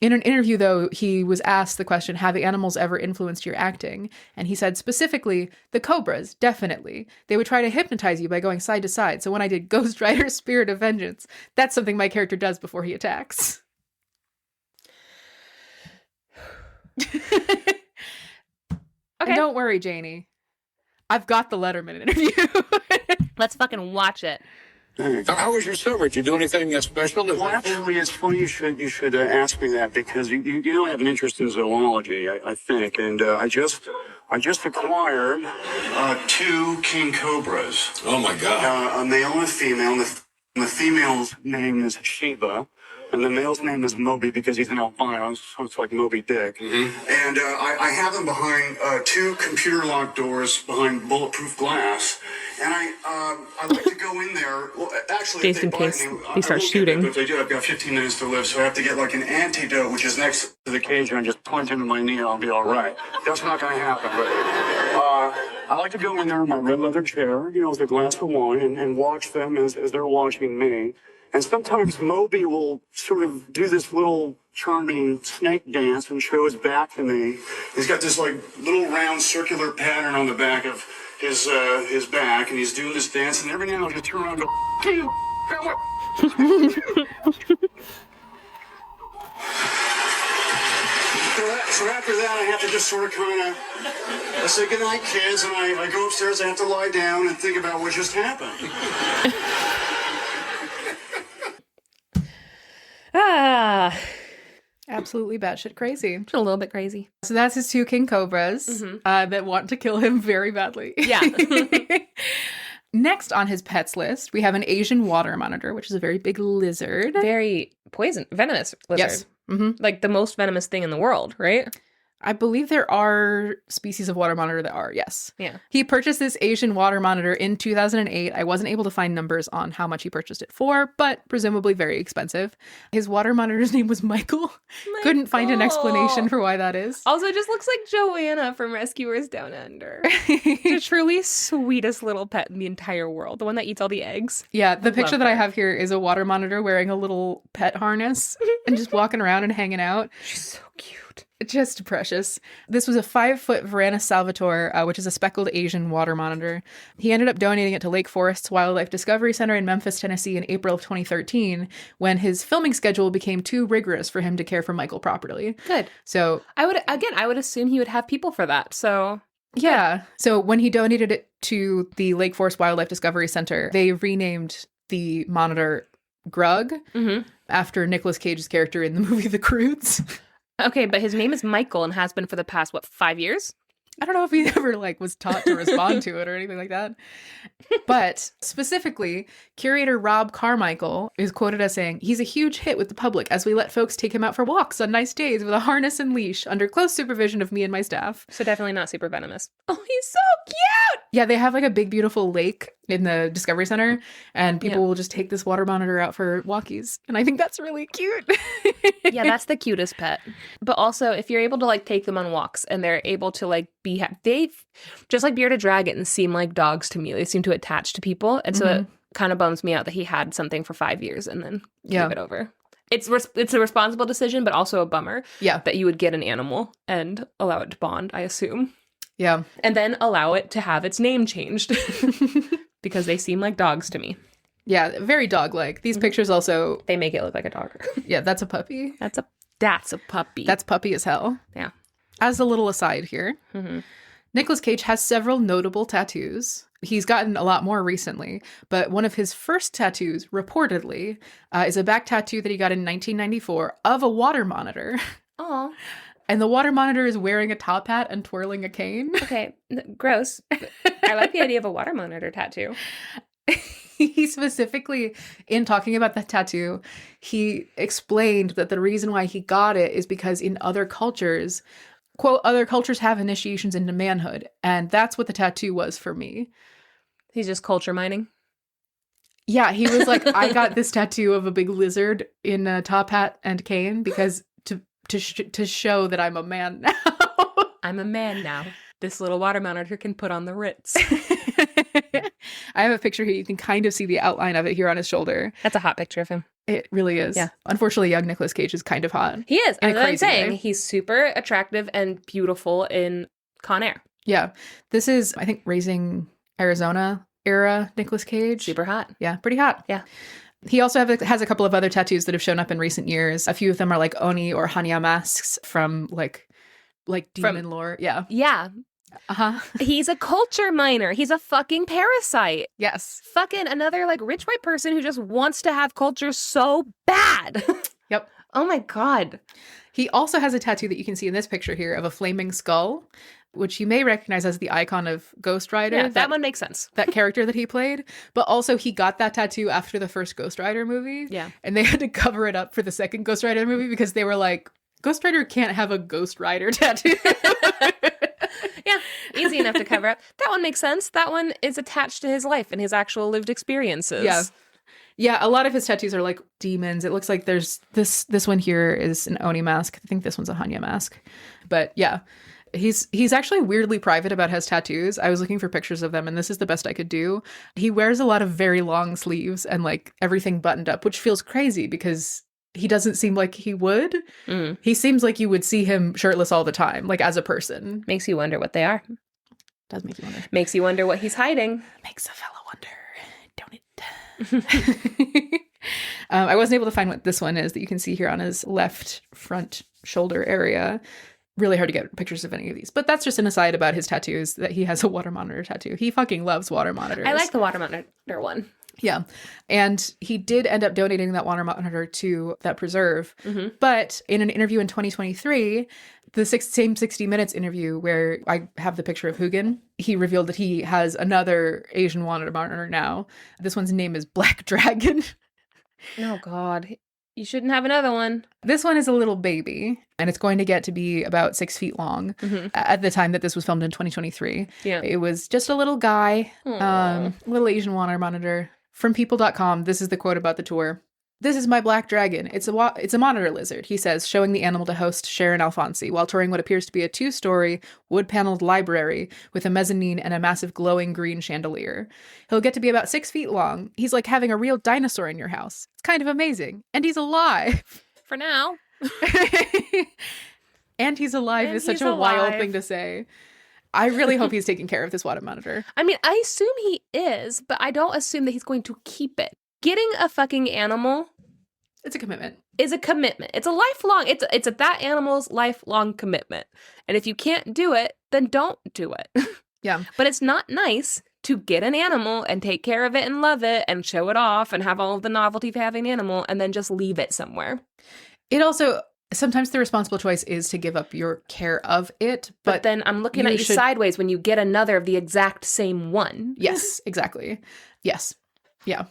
In an interview, though, he was asked the question, have the animals ever influenced your acting? And he said specifically, the cobras, definitely. They would try to hypnotize you by going side to side. So when I did Ghost Rider Spirit of Vengeance, that's something my character does before he attacks. Okay. And don't worry, Janey. I've got the Letterman interview. Let's fucking watch it. How was your summer? Did you do anything special? Well, actually, it's funny you should ask me that because you don't have an interest in zoology, I think, and I just acquired two king cobras, Oh my God. a male and a female. And the female's name is Sheba, and the male's name is Moby because he's an albino, so it's like Moby Dick. And I have them behind two computer locked doors behind bulletproof glass. And I like to go in there. Well, actually, Just if in they case bite me, they start shooting. If they do, I've got 15 minutes to live, so I have to get like an antidote, which is next to the cage, and I just punch into my knee, and I'll be all right. That's not going to happen, but I like to go in there in my red leather chair, with a glass of wine, and watch them as they're watching me. And sometimes Moby will sort of do this little charming snake dance and show his back to me. He's got this like little round circular pattern on the back of his back, and he's doing this dance, and every now and then I just turn around and go, "Damn, So after that, I have to just sort of kind of say goodnight, kids, and I go upstairs, I have to lie down and think about what just happened. Ah. Absolutely batshit crazy. A little bit crazy. So that's his 2 king cobras that want to kill him very badly. Yeah. Next on his pets list, we have an Asian water monitor, which is a very big lizard. Very venomous lizard. Yes. Mm-hmm. Like the most venomous thing in the world, right? I believe there are species of water monitor that are, yes. Yeah. He purchased this Asian water monitor in 2008. I wasn't able to find numbers on how much he purchased it for, but presumably very expensive. His water monitor's name was Michael. Couldn't find an explanation for why that is. Also, it just looks like Joanna from Rescuers Down Under. The truly sweetest little pet in the entire world. The one that eats all the eggs. Yeah, the picture that I have here is a water monitor wearing a little pet harness and just walking around and hanging out. She's so cute. Just precious. This was a 5-foot Varanus Salvator, which is a speckled Asian water monitor. He ended up donating it to Lake Forest's Wildlife Discovery Center in Memphis, Tennessee in April of 2013, when his filming schedule became too rigorous for him to care for Michael properly. Good. So I would assume he would have people for that. So yeah. So when he donated it to the Lake Forest Wildlife Discovery Center, they renamed the monitor Grug after Nicolas Cage's character in the movie The Croods. Okay, but his name is Michael and has been for the past, 5 years? I don't know if he ever was taught to respond to it or anything like that. But specifically, curator Rob Carmichael is quoted as saying, "He's a huge hit with the public as we let folks take him out for walks on nice days with a harness and leash under close supervision of me and my staff." So definitely not super venomous. Oh, he's so cute! Yeah, they have a big, beautiful lake in the Discovery Center, and people will just take this water monitor out for walkies. And I think that's really cute. Yeah, that's the cutest pet. But also, if you're able to take them on walks and they're able to be, they just like Bearded Dragons seem like dogs to me. They seem to attach to people. And so it kind of bums me out that he had something for 5 years and then gave it over. It's a responsible decision, but also a bummer. Yeah. That you would get an animal and allow it to bond, I assume. Yeah. And then allow it to have its name changed. Because they seem like dogs to me. Yeah, very dog-like. These pictures also... They make it look like a dog. Yeah, that's a puppy. That's a puppy. That's puppy as hell. Yeah. As a little aside here, Nicolas Cage has several notable tattoos. He's gotten a lot more recently, but one of his first tattoos, reportedly, is a back tattoo that he got in 1994 of a water monitor. Oh. And the water monitor is wearing a top hat and twirling a cane. Okay, gross. I like the idea of a water monitor tattoo. He specifically, in talking about the tattoo, he explained that the reason why he got it is because in other cultures, quote, other cultures have initiations into manhood. And that's what the tattoo was for me. He's just culture mining. Yeah, he was like, I got this tattoo of a big lizard in a top hat and cane because to show that I'm a man now. I'm a man now. This little water monitor can put on the Ritz. I have a picture here. You can kind of see the outline of it here on his shoulder. That's a hot picture of him. It really is. Yeah. Unfortunately, young Nicolas Cage is kind of hot. He is. In a And I'm crazy saying way. he's super attractive and beautiful in Con Air. Yeah. This is, I think, Raising Arizona era Nicolas Cage. Super hot. Yeah, pretty hot. Yeah. He also has a couple of other tattoos that have shown up in recent years. A few of them are Oni or Hanya masks from like demon lore. Yeah. Yeah. Uh-huh. He's a culture miner. He's a fucking parasite. Yes. Fucking another rich white person who just wants to have culture so bad. Yep. Oh my God. He also has a tattoo that you can see in this picture here of a flaming skull, which you may recognize as the icon of Ghost Rider. Yeah, that one makes sense. That character that he played. But also he got that tattoo after the first Ghost Rider movie. Yeah. And they had to cover it up for the second Ghost Rider movie because they were like, Ghost Rider can't have a Ghost Rider tattoo. Yeah, easy enough to cover up. That one makes sense. That one is attached to his life and his actual lived experiences. Yeah. Yeah, a lot of his tattoos are like demons. It looks like there's this one here is an Oni mask. I think this one's a Hanya mask. But yeah, he's actually weirdly private about his tattoos. I was looking for pictures of them and this is the best I could do. He wears a lot of very long sleeves and everything buttoned up, which feels crazy because he doesn't seem like he would. Mm. He seems like you would see him shirtless all the time, as a person. Makes you wonder what they are. Does make you wonder. Makes you wonder what he's hiding. Makes a fella wonder, don't it? I wasn't able to find what this one is that you can see here on his left front shoulder area. Really hard to get pictures of any of these. But that's just an aside about his tattoos, that he has a water monitor tattoo. He fucking loves water monitors. I like the water monitor one. Yeah. And he did end up donating that water monitor to that preserve. Mm-hmm. But in an interview in 2023, the same 60 Minutes interview where I have the picture of Hugin, he revealed that he has another Asian water monitor now. This one's name is Black Dragon. Oh, God. You shouldn't have another one. This one is a little baby, and it's going to get to be about 6 feet long at the time that this was filmed in 2023. Yeah. It was just a little guy, Aw. little Asian water monitor. From people.com, this is the quote about the tour. "This is my black dragon. It's a monitor lizard," he says, showing the animal to host Sharon Alfonsi while touring what appears to be a 2-story wood-paneled library with a mezzanine and a massive glowing green chandelier. "He'll get to be about 6 feet long. He's like having a real dinosaur in your house. It's kind of amazing. And he's alive." For now. And he's alive And is such he's a wild alive. thing to say. I really hope he's taking care of this water monitor. I mean, I assume he is, but I don't assume that he's going to keep it. Getting a fucking animal It's a commitment. is a commitment. It's a lifelong, it's that animal's lifelong commitment. And if you can't do it, then don't do it. Yeah. But it's not nice to get an animal and take care of it and love it and show it off and have all of the novelty of having an animal and then just leave it somewhere. It also, sometimes the responsible choice is to give up your care of it. But then I'm looking you at you should- sideways when you get another of the exact same one. Yes, exactly. Yes. Yeah.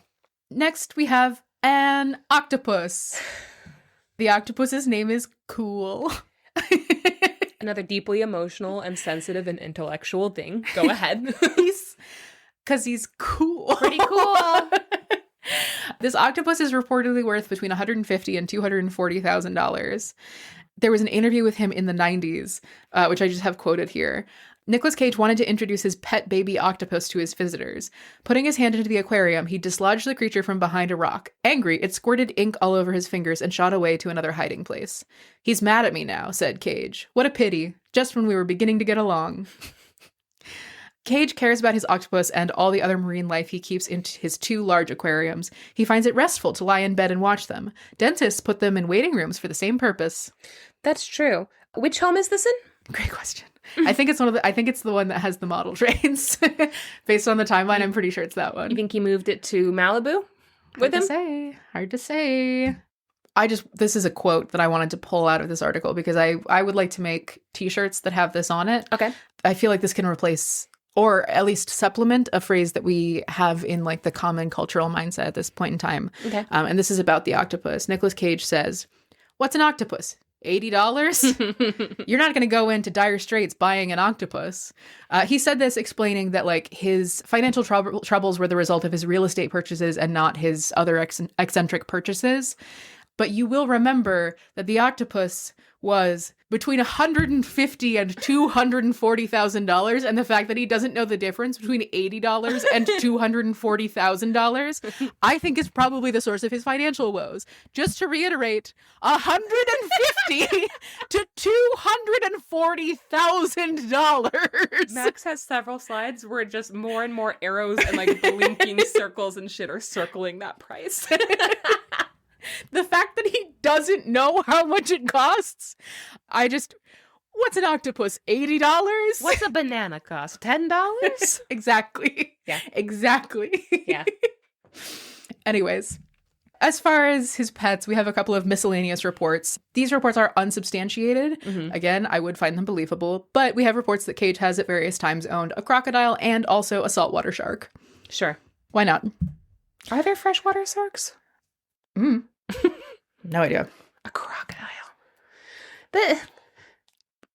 Next, we have an octopus. The octopus's name is Cool. Another deeply emotional and sensitive and intellectual thing. Go ahead. Because he's cool. Pretty cool. This octopus is reportedly worth between $150,000 and $240,000. There was an interview with him in the 90s, which I just have quoted here. Nicolas Cage wanted to introduce his pet baby octopus to his visitors. Putting his hand into the aquarium, he dislodged the creature from behind a rock. Angry, it squirted ink all over his fingers and shot away to another hiding place. "He's mad at me now," said Cage. "What a pity. Just when we were beginning to get along." Cage cares about his octopus and all the other marine life he keeps in his 2 large aquariums. He finds it restful to lie in bed and watch them. Dentists put them in waiting rooms for the same purpose. That's true. Which home is this in? Great question. I think it's the one that has the model trains. Based on the timeline, I'm pretty sure it's that one. You think he moved it to Malibu with him? Hard to say. This is a quote that I wanted to pull out of this article because I would like to make t-shirts that have this on it. Okay. I feel like this can replace or at least supplement a phrase that we have in like the common cultural mindset at this point in time. Okay. And this is about the octopus. Nicolas Cage says, "What's an octopus? $80? You're not going to go into dire straits buying an octopus." He said this explaining that like his financial troubles were the result of his real estate purchases and not his other eccentric purchases. But you will remember that the octopus was between $150,000 and $240,000, and the fact that he doesn't know the difference between $80 and $240,000, I think is probably the source of his financial woes. Just to reiterate, $150,000 to $240,000. Max has several slides where just more and more arrows and like blinking circles and shit are circling that price. The fact that he doesn't know how much it costs, what's an octopus? $80? What's a banana cost? $10? Exactly. Yeah. Exactly. Yeah. Anyways, as far as his pets, we have a couple of miscellaneous reports. These reports are unsubstantiated. Mm-hmm. Again, I would find them believable, but we have reports that Cage has at various times owned a crocodile and also a saltwater shark. Sure. Why not? Are there freshwater sharks? No idea. A crocodile.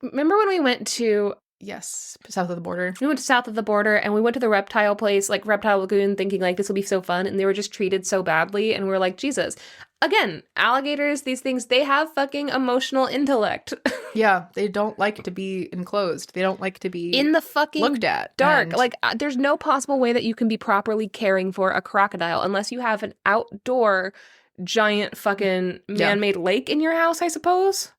Remember when we went to Yes, south of the border. south of the border and we went to the reptile place, like Reptile Lagoon, thinking like this will be so fun, and they were just treated so badly, and we were like, Jesus. Again, alligators, these things, they have fucking emotional intellect. Yeah, they don't like to be enclosed. They don't like to be In the fucking looked at. dark. and- Like, there's no possible way that you can be properly caring for a crocodile unless you have an outdoor giant fucking man-made lake in your house, I suppose.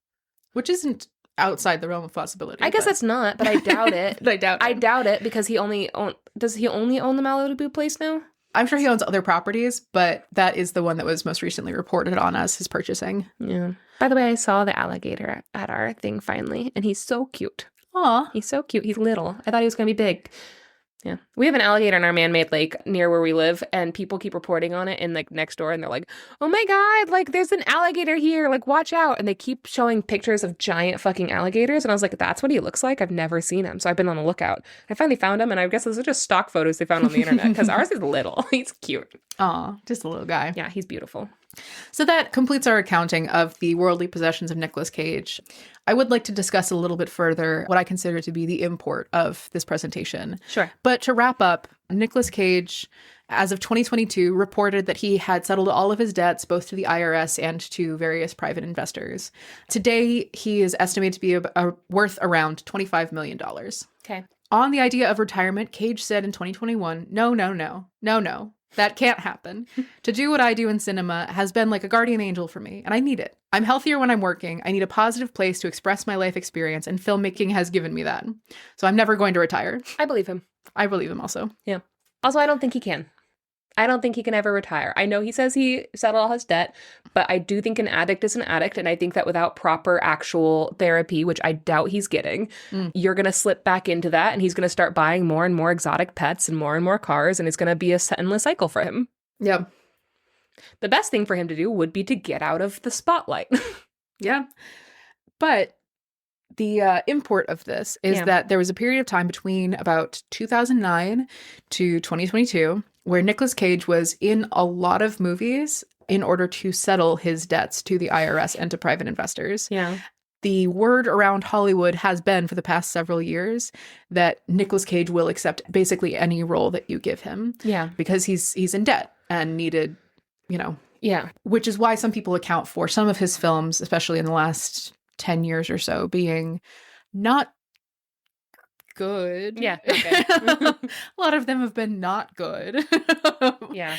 which isn't outside the realm of possibility. I guess but- that's not, but I doubt it. I doubt. I doubt it because does he only own the Malibu place now? I'm sure he owns other properties, but that is the one that was most recently reported on as his purchasing. Yeah. By the way, I saw the alligator at our thing finally, and he's so cute. Aw. He's so cute. He's little. I thought he was going to be big. Yeah. We have an alligator in our man-made lake near where we live, and people keep reporting on it in like next door, and they're like, oh my God, like there's an alligator here, like watch out. And they keep showing pictures of giant fucking alligators. And I was like, that's what he looks like? I've never seen him. So I've been on the lookout. I finally found him, and I guess those are just stock photos they found on the internet because ours is little. He's cute. Aw, just a little guy. Yeah, he's beautiful. So that completes our accounting of the worldly possessions of Nicolas Cage. I would like to discuss a little bit further what I consider to be the import of this presentation. Sure. But to wrap up, Nicolas Cage, as of 2022, reported that he had settled all of his debts, both to the IRS and to various private investors. Today, he is estimated to be worth around $25 million. Okay. On the idea of retirement, Cage said in 2021, no. That can't happen. To do what I do in cinema has been like a guardian angel for me, and I need it. I'm healthier when I'm working. I need a positive place to express my life experience, and filmmaking has given me that. So I'm never going to retire. I believe him. I believe him also. Yeah. Also, I don't think he can. I don't think he can ever retire. I know he says he settled all his debt, but I do think an addict is an addict. And I think that without proper actual therapy, which I doubt he's getting, you're going to slip back into that. And he's going to start buying more and more exotic pets and more cars. And it's going to be a endless cycle for him. Yeah. The best thing for him to do would be to get out of the spotlight. Yeah. But the import of this is that there was a period of time between about 2009 to 2022 where Nicolas Cage was in a lot of movies in order to settle his debts to the IRS and to private investors. Yeah. The word around Hollywood has been for the past several years that Nicolas Cage will accept basically any role that you give him. Yeah. Because he's in debt and needed, Yeah. which is why some people account for some of his films, especially in the last 10 years or so, being not good. Yeah. Okay. A lot of them have been not good. Yeah.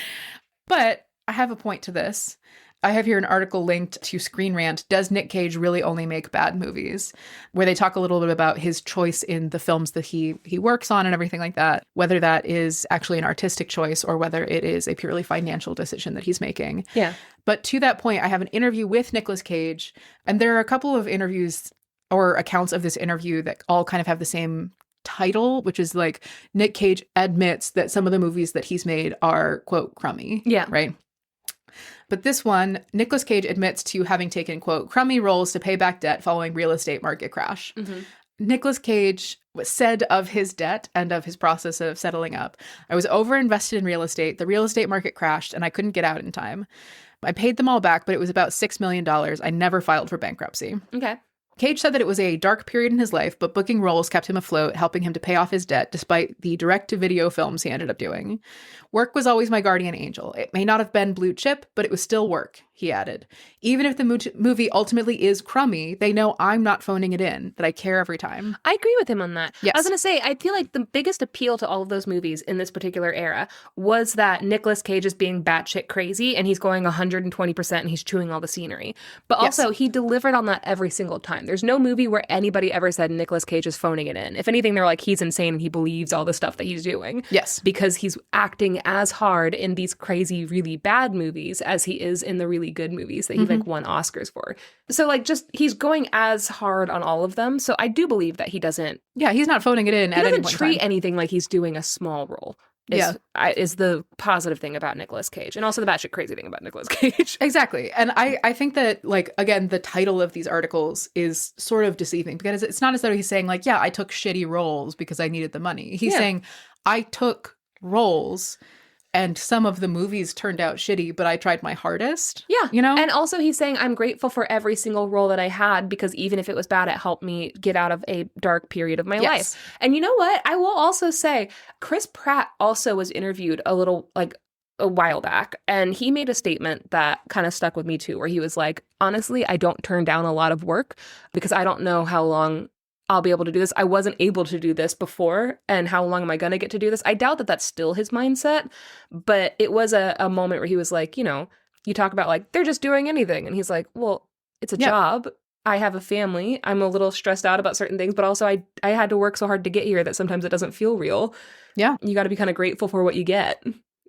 But I have a point to this. I have here an article linked to Screen Rant, Does Nick Cage Really Only Make Bad Movies? Where they talk a little bit about his choice in the films that he works on and everything like that, whether that is actually an artistic choice or whether it is a purely financial decision that he's making. Yeah. But to that point, I have an interview with Nicolas Cage, and there are a couple of interviews or accounts of this interview that all kind of have the same title, which is like Nick Cage admits that some of the movies that he's made are, quote, crummy. Yeah. Right? But this one, Nicolas Cage admits to having taken, quote, crummy roles to pay back debt following real estate market crash. Mm-hmm. Nicolas Cage said of his debt and of his process of settling up, I was overinvested in real estate. The real estate market crashed and I couldn't get out in time. I paid them all back, but it was about $6 million. I never filed for bankruptcy. Okay. Cage said that it was a dark period in his life, but booking roles kept him afloat, helping him to pay off his debt despite the direct-to-video films he ended up doing. Work was always my guardian angel. It may not have been blue chip, but it was still work, he added. Even if the movie ultimately is crummy, they know I'm not phoning it in, that I care every time. I agree with him on that. Yes. I was going to say, I feel like the biggest appeal to all of those movies in this particular era was that Nicolas Cage is being batshit crazy and he's going 120% and he's chewing all the scenery. But also, he delivered on that every single time. There's no movie where anybody ever said Nicolas Cage is phoning it in. If anything, they're like, he's insane and he believes all the stuff that he's doing. Yes. Because he's acting as hard in these crazy, really bad movies as he is in the really good movies that he like won Oscars for. So like just he's going as hard on all of them. So I do believe that he doesn't. Yeah, he's not phoning it in at any point in doesn't treat time. anything like he's doing a small role. Is the positive thing about Nicolas Cage, and also the batshit crazy thing about Nicolas Cage. Exactly. And I think that, like, again, the title of these articles is sort of deceiving because it's not as though he's saying, like, yeah, I took shitty roles because I needed the money. He's saying, I took roles and some of the movies turned out shitty, but I tried my hardest. Yeah. You know? And also he's saying, I'm grateful for every single role that I had because even if it was bad, it helped me get out of a dark period of my life. And you know what? I will also say, Chris Pratt also was interviewed a while back, and he made a statement that kind of stuck with me too, where he was like, honestly, I don't turn down a lot of work because I don't know how long I'll be able to do this. I wasn't able to do this before, and how long am I going to get to do this? I doubt that that's still his mindset, but it was a moment where he was like, you know, you talk about like, they're just doing anything. And he's like, well, it's a job. I have a family. I'm a little stressed out about certain things, but also I had to work so hard to get here that sometimes it doesn't feel real. Yeah. You got to be kind of grateful for what you get.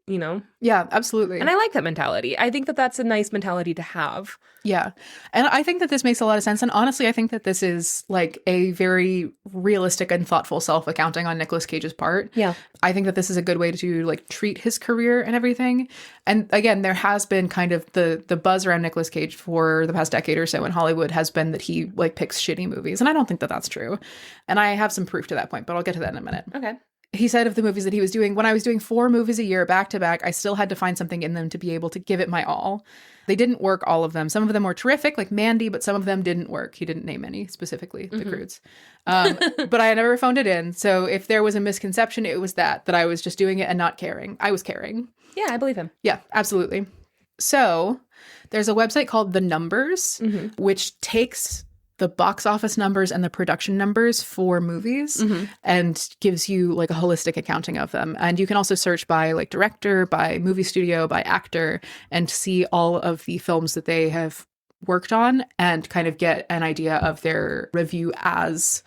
you know? Yeah, absolutely. And I like that mentality. I think that that's a nice mentality to have. Yeah. And I think that this makes a lot of sense. And honestly, I think that this is like a very realistic and thoughtful self-accounting on Nicolas Cage's part. Yeah. I think that this is a good way to like treat his career and everything. And again, there has been kind of the buzz around Nicolas Cage for the past decade or so in Hollywood has been that he like picks shitty movies. And I don't think that that's true. And I have some proof to that point, but I'll get to that in a minute. Okay. He said of the movies that he was doing, when I was doing 4 movies a year back to back, I still had to find something in them to be able to give it my all. They didn't work, all of them. Some of them were terrific, like Mandy, but some of them didn't work. He didn't name any specifically, the Croods. But I never phoned it in. So if there was a misconception, it was that I was just doing it and not caring. I was caring. Yeah, I believe him. Yeah, absolutely. So there's a website called The Numbers, which takes the box office numbers and the production numbers for movies and gives you like a holistic accounting of them. And you can also search by like director, by movie studio, by actor, and see all of the films that they have worked on and kind of get an idea of their review as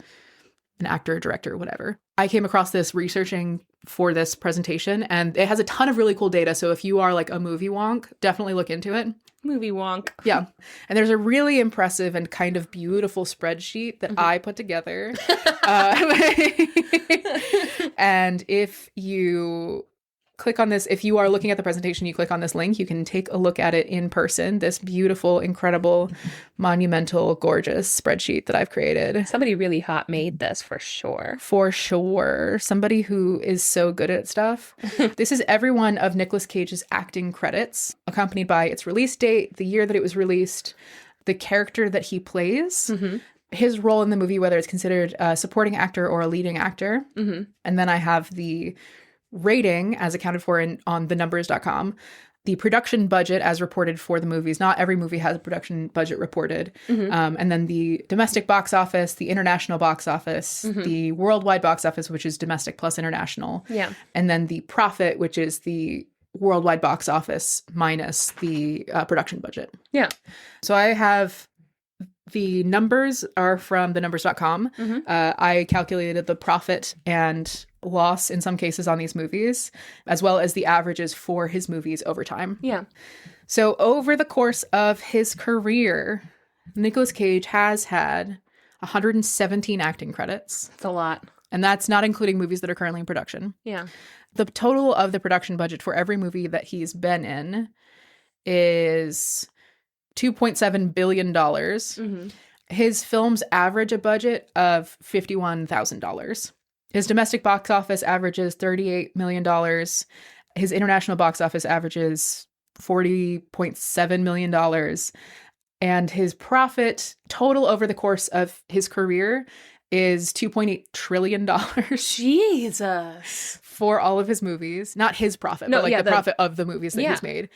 an actor, director, whatever. I came across this researching for this presentation, and it has a ton of really cool data. So if you are like a movie wonk, definitely look into it. Movie wonk. Yeah. And there's a really impressive and kind of beautiful spreadsheet that I put together. And if you click on this, if you are looking at the presentation, you click on this link, you can take a look at it in person. This beautiful, incredible, monumental, gorgeous spreadsheet that I've created. Somebody really hot made this for sure. For sure. Somebody who is so good at stuff. This is every one of Nicolas Cage's acting credits, accompanied by its release date, the year that it was released, the character that he plays, his role in the movie, whether it's considered a supporting actor or a leading actor. And then I have the rating as accounted for on thenumbers.com, the production budget as reported for the movies. Not every movie has a production budget reported. And then the domestic box office, the international box office, the worldwide box office, which is domestic plus international. Yeah. And then the profit, which is the worldwide box office minus the production budget. Yeah. So I have the numbers are from thenumbers.com. I calculated the profit and loss in some cases on these movies, as well as the averages for his movies over time. Yeah. So over the course of his career, Nicolas Cage has had 117 acting credits. That's a lot. And that's not including movies that are currently in production. Yeah. The total of the production budget for every movie that he's been in is $2.7 billion. His films average a budget of $51,000. His domestic box office averages $38 million. His international box office averages $40.7 million. And his profit total over the course of his career is $2.8 trillion. Jesus. For all of his movies. Not his profit, but the profit of the movies that he's made.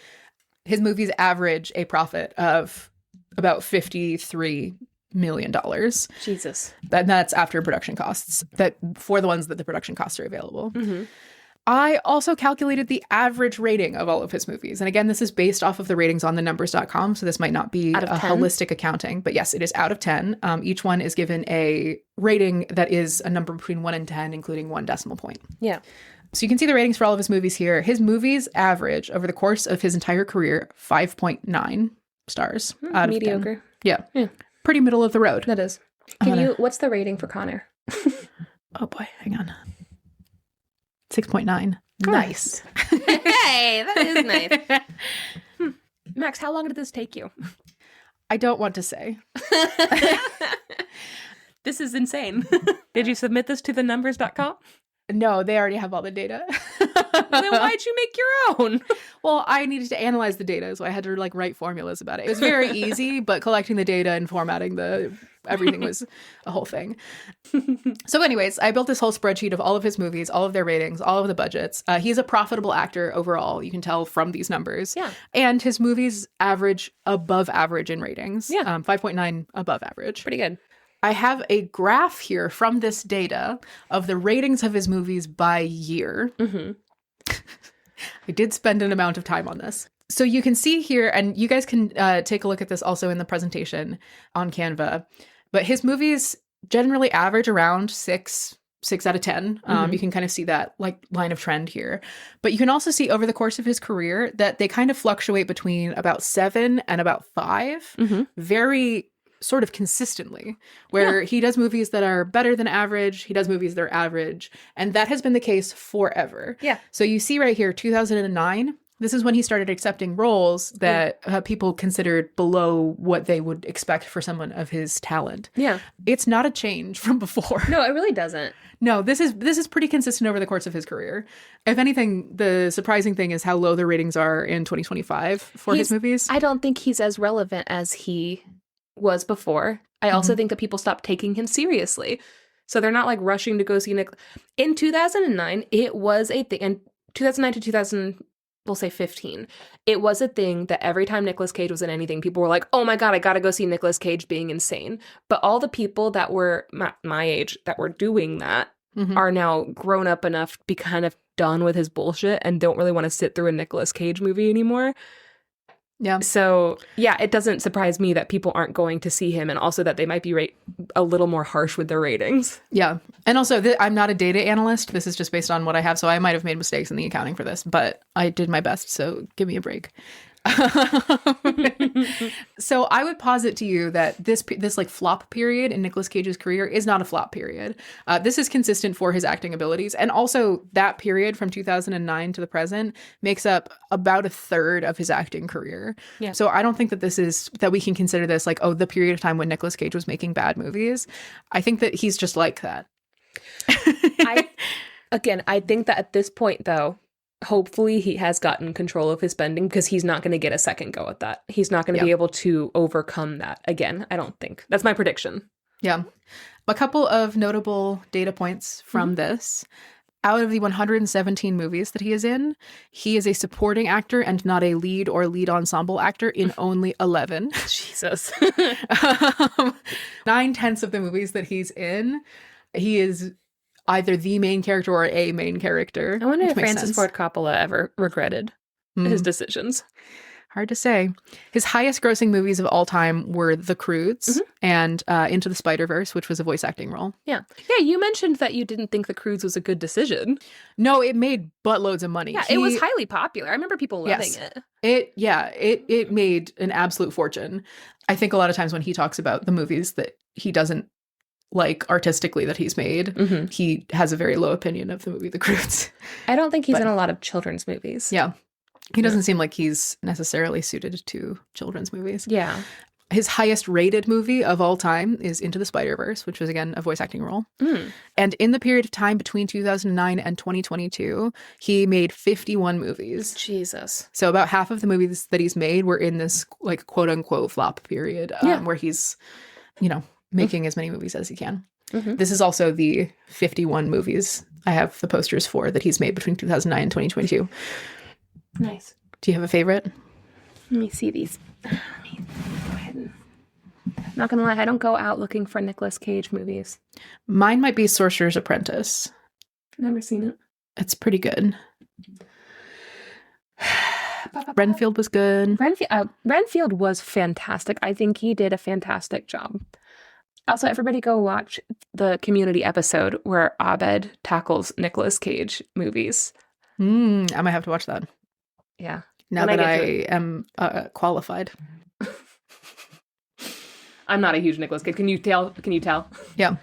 His movies average a profit of about $53 million. Jesus. That's after production costs, that for the ones that the production costs are available. I also calculated the average rating of all of his movies. And again, this is based off of the ratings on thenumbers.com, so this might not be a holistic accounting, but yes, it is out of 10. Each one is given a rating that is a number between 1 and 10, including 1 decimal point. Yeah. So you can see the ratings for all of his movies here. His movies average over the course of his entire career 5.9 stars out of mediocre. 10. Yeah. Pretty middle of the road. That is. What's the rating for Connor? Oh boy, hang on. 6.9. Nice. Hey, that is nice. Max, how long did this take you? I don't want to say. This is insane. Did you submit this to thenumbers.com? No, they already have all the data. Then why'd you make your own? Well, I needed to analyze the data, so I had to write formulas about it. It was very easy, but collecting the data and formatting everything was a whole thing. So anyways, I built this whole spreadsheet of all of his movies, all of their ratings, all of the budgets. He's a profitable actor overall. You can tell from these numbers. Yeah. And his movies average above average in ratings. Yeah. 5.9 above average. Pretty good. I have a graph here from this data of the ratings of his movies by year. I did spend an amount of time on this. So you can see here, and you guys can take a look at this also in the presentation on Canva, but his movies generally average around 6 6 out of 10. You can kind of see that like line of trend here. But you can also see over the course of his career that they kind of fluctuate between about 7 and about 5 very sort of consistently, where he does movies that are better than average, he does movies that are average, and that has been the case forever. Yeah. So you see right here, 2009, this is when he started accepting roles that people considered below what they would expect for someone of his talent. Yeah. It's not a change from before. No, it really doesn't. No, this is pretty consistent over the course of his career. If anything, the surprising thing is how low the ratings are in 2025 for his movies. I don't think he's as relevant as he was before. I also think that people stopped taking him seriously. So they're not like rushing to go see Nick. In 2009, it was a thing. And 2009 to 2000, we'll say 15, it was a thing that every time Nicolas Cage was in anything, people were like, oh my God, I gotta go see Nicolas Cage being insane. But all the people that were my age that were doing that are now grown up enough to be kind of done with his bullshit and don't really want to sit through a Nicolas Cage movie anymore. Yeah. So, yeah, it doesn't surprise me that people aren't going to see him, and also that they might be a little more harsh with their ratings. Yeah. And also, I'm not a data analyst. This is just based on what I have, so I might have made mistakes in the accounting for this, but I did my best, so give me a break. So I would posit to you that this like flop period in Nicolas Cage's career is not a flop period. This is consistent for his acting abilities, and also that period from 2009 to the present makes up about a third of his acting career. Yeah. So I don't think that we can consider this like, oh, the period of time when Nicolas Cage was making bad movies. I think that he's just like that. I think that at this point, though, hopefully he has gotten control of his spending, because he's not going to get a second go at that. He's not going to be able to overcome that again, I don't think. That's my prediction. Yeah. A couple of notable data points from this. Out of the 117 movies that he is in, he is a supporting actor and not a lead or lead ensemble actor in only 11. Jesus. 9/10 of the movies that he's in, he is either the main character or a main character. I wonder if Francis Ford Coppola ever regretted his decisions. Hard to say. His highest grossing movies of all time were The Croods and Into the Spider-Verse, which was a voice acting role. Yeah. Yeah, you mentioned that you didn't think The Croods was a good decision. No, it made buttloads of money. Yeah, it was highly popular. I remember people loving it. It made an absolute fortune. I think a lot of times when he talks about the movies that he doesn't like artistically that he's made, he has a very low opinion of the movie The Croods. I don't think he's in a lot of children's movies. Yeah. He doesn't seem like he's necessarily suited to children's movies. Yeah. His highest rated movie of all time is Into the Spider-Verse, which was, again, a voice acting role. And in the period of time between 2009 and 2022, he made 51 movies. Jesus. So about half of the movies that he's made were in this, like, quote-unquote flop period where he's, making as many movies as he can. This is also the 51 movies I have the posters for that he's made between 2009 and 2022. Nice. Do you have a favorite? Let me see these. Let me go ahead and... Not gonna lie, I don't go out looking for Nicolas Cage movies. Mine might be Sorcerer's Apprentice. Never seen it. It's pretty good. Renfield was good. Renfield was fantastic. I think he did a fantastic job. Also, everybody go watch the Community episode where Abed tackles Nicolas Cage movies. I might have to watch that. Yeah. Now that I am qualified. I'm not a huge Nicolas Cage. Can you tell? Yeah.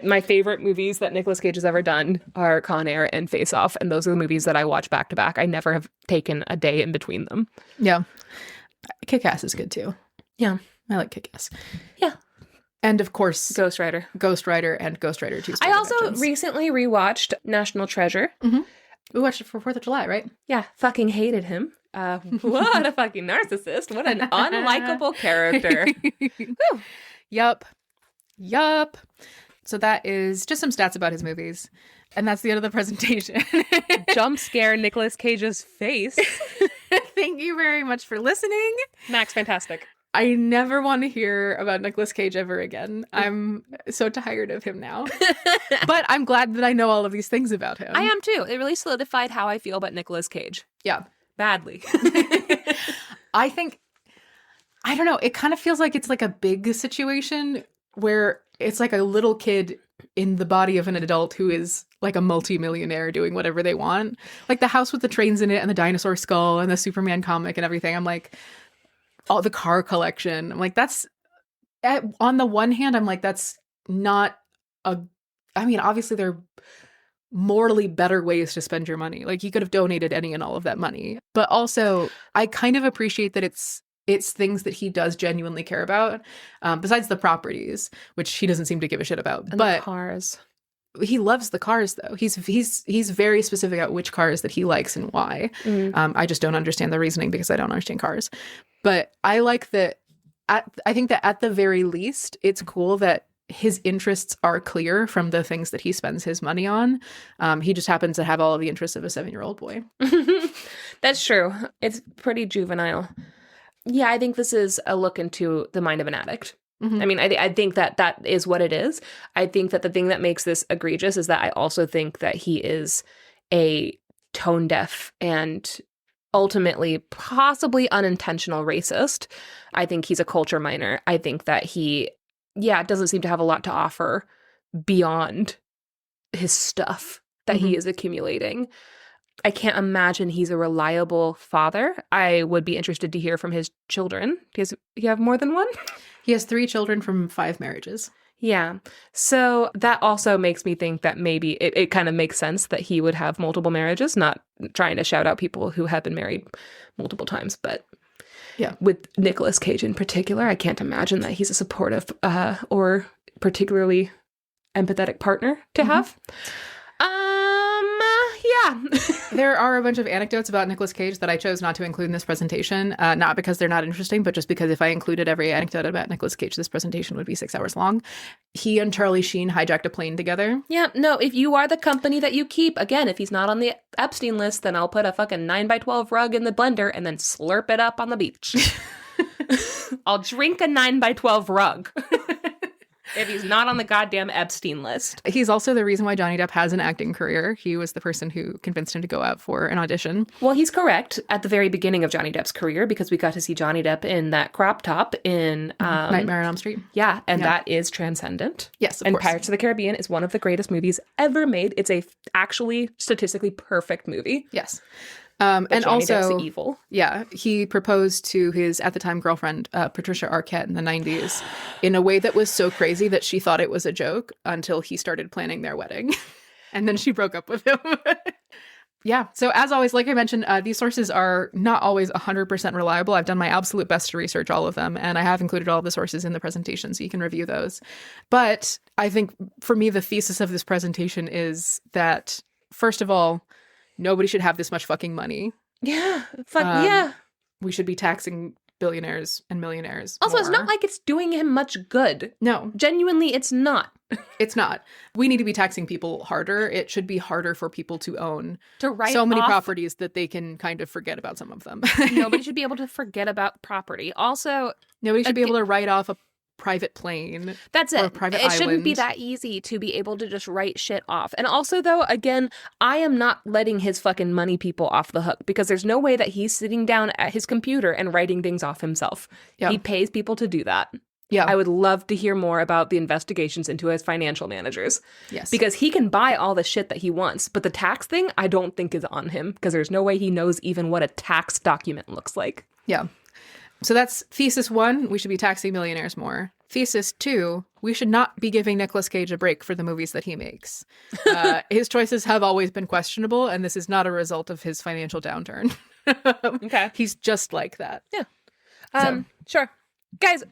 My favorite movies that Nicolas Cage has ever done are Con Air and Face Off, and those are the movies that I watch back to back. I never have taken a day in between them. Yeah. Kick-Ass is good too. Yeah. I like Kick-Ass. Yeah. And of course, Ghost Rider and Ghost Rider 2. I also recently rewatched National Treasure. We watched it for 4th of July, right? Yeah, fucking hated him. What a fucking narcissist. What an unlikable character. Whew. Yup. So that is just some stats about his movies. And that's the end of the presentation. Jump scare Nicolas Cage's face. Thank you very much for listening. Max, fantastic. I never want to hear about Nicolas Cage ever again. I'm so tired of him now. But I'm glad that I know all of these things about him. I am too. It really solidified how I feel about Nicolas Cage. Yeah. Badly. I don't know. It kind of feels like it's like a big situation where it's like a little kid in the body of an adult who is like a multi-millionaire doing whatever they want. Like the house with the trains in it and the dinosaur skull and the Superman comic and everything. I'm like, all the car collection. I'm like, that's, on the one hand, I'm like, that's not I mean, obviously there are morally better ways to spend your money. Like you could have donated any and all of that money. But also, I kind of appreciate that it's things that he does genuinely care about, besides the properties, which he doesn't seem to give a shit about. And but the cars. He loves the cars, though. He's very specific about which cars that he likes and why. I just don't understand the reasoning because I don't understand cars. But I like that. I think that at the very least, it's cool that his interests are clear from the things that he spends his money on. He just happens to have all of the interests of a 7-year-old boy. That's true. It's pretty juvenile. Yeah, I think this is a look into the mind of an addict. I mean, I think that is what it is. I think that the thing that makes this egregious is that I also think that he is a tone deaf and ultimately possibly unintentional racist. I think he's a culture miner. I think that he doesn't seem to have a lot to offer beyond his stuff that he is accumulating. I can't imagine he's a reliable father. I would be interested to hear from his children. Does he have more than one? He has 3 children from 5 marriages. Yeah. So that also makes me think that maybe it kind of makes sense that he would have multiple marriages, not trying to shout out people who have been married multiple times, but yeah, with Nicolas Cage in particular, I can't imagine that he's a supportive or particularly empathetic partner to have. Yeah. There are a bunch of anecdotes about Nicolas Cage that I chose not to include in this presentation, not because they're not interesting, but just because if I included every anecdote about Nicolas Cage, this presentation would be 6 hours long. He and Charlie Sheen hijacked a plane together. Yeah, no, if you are the company that you keep, again, if he's not on the Epstein list, then I'll put a fucking 9x12 rug in the blender and then slurp it up on the beach. I'll drink a 9x12 rug. If he's not on the goddamn Epstein list. He's also the reason why Johnny Depp has an acting career. He was the person who convinced him to go out for an audition. Well, he's correct at the very beginning of Johnny Depp's career because we got to see Johnny Depp in that crop top in Nightmare on Elm Street. Yeah, and that is transcendent. Yes, of and course. Pirates of the Caribbean is one of the greatest movies ever made. It's a actually statistically perfect movie. Yes. And Johnny also, Depp's evil. Yeah, he proposed to his at the time girlfriend, Patricia Arquette, in the 90s in a way that was so crazy that she thought it was a joke until he started planning their wedding. And then she broke up with him. Yeah. So as always, like I mentioned, these sources are not always 100% reliable. I've done my absolute best to research all of them, and I have included all of the sources in the presentation, so you can review those. But I think for me, the thesis of this presentation is that, first of all, nobody should have this much fucking money. Yeah. Yeah. We should be taxing billionaires and millionaires. Also, more. it's not like it's doing him much good. No. Genuinely, it's not. It's not. We need to be taxing people harder. It should be harder for people to own so many properties that they can kind of forget about some of them. Nobody should be able to forget about property. Also, nobody should be able to write off a private plane. That's or it. a private It shouldn't be island. that easy to be able to just write shit off. And also, though, again, I am not letting his fucking money people off the hook because there's no way that he's sitting down at his computer and writing things off himself. Yeah. He pays people to do that. Yeah. I would love to hear more about the investigations into his financial managers. Yes. Because he can buy all the shit that he wants, but the tax thing I don't think is on him because there's no way he knows even what a tax document looks like. Yeah. So that's thesis 1, we should be taxing millionaires more. Thesis 2, we should not be giving Nicolas Cage a break for the movies that he makes. His choices have always been questionable, and this is not a result of his financial downturn. Okay. He's just like that. Yeah. Sure. Guys,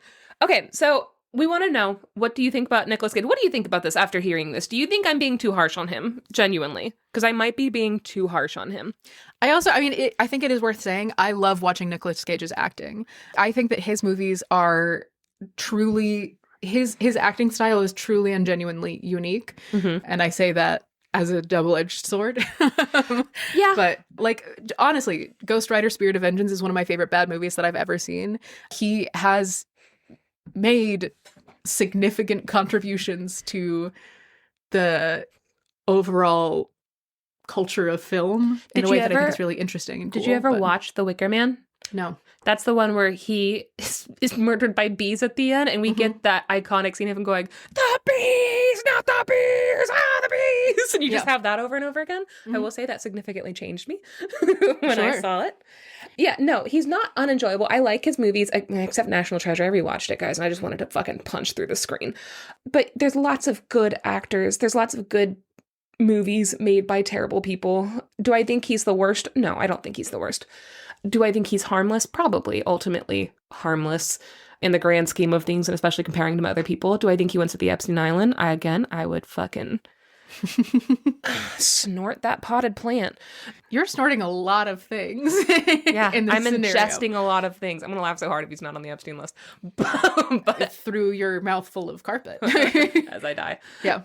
okay, so we want to know, what do you think about Nicolas Cage? What do you think about this after hearing this? Do you think I'm being too harsh on him, genuinely? Because I might be being too harsh on him. I think it is worth saying, I love watching Nicolas Cage's acting. I think that his movies are truly, his acting style is truly and genuinely unique. Mm-hmm. And I say that as a double-edged sword. Yeah. But, like, honestly, Ghost Rider Spirit of Vengeance is one of my favorite bad movies that I've ever seen. He has made significant contributions to the overall culture of film in a way that I think is really interesting and cool. Did you ever watch The Wicker Man? No. That's the one where he is murdered by bees at the end, and we get that iconic scene of him going, "The bees, not the bees, the bees. And you just Yeah. have that over and over again. I Mhm. will say that significantly changed me when I Sure. saw it. Yeah, no, he's not unenjoyable. I like his movies, except National Treasure. I rewatched it, guys, and I just wanted to fucking punch through the screen. But there's lots of good actors. There's lots of good movies made by terrible people. Do I think he's the worst? No, I don't think he's the worst. Do I think he's harmless? Probably, ultimately harmless in the grand scheme of things, and especially comparing him to other people. Do I think he went to the Epstein Island? I would fucking snort that potted plant. You're snorting a lot of things. Yeah, in this I'm scenario. ingesting a lot of things. I'm gonna laugh so hard if he's not on the Epstein list, but Through your mouthful of carpet. as I die. Yeah.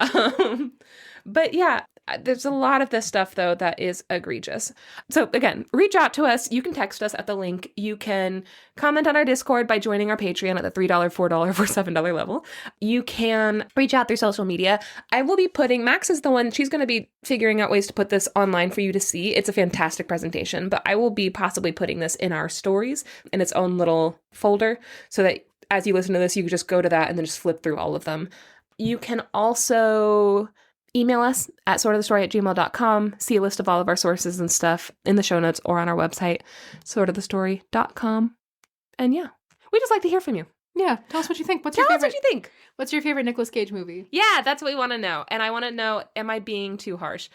But yeah, there's a lot of this stuff, though, that is egregious. So again, reach out to us. You can text us at the link. You can comment on our Discord by joining our Patreon at the $3, $4, or $7 level. You can reach out through social media. I will be putting, Max is the one, she's going to be figuring out ways to put this online for you to see. It's a fantastic presentation, but I will be possibly putting this in our stories in its own little folder so that as you listen to this, you can just go to that and then just flip through all of them. You can also email us at sortofthestory@gmail.com. See a list of all of our sources and stuff in the show notes or on our website, sortofthestory.com. And yeah, we just like to hear from you. Yeah. Tell us what you think. What's Tell your us favorite? what you think. What's your favorite Nicolas Cage movie? Yeah, that's what we want to know. And I want to know, am I being too harsh?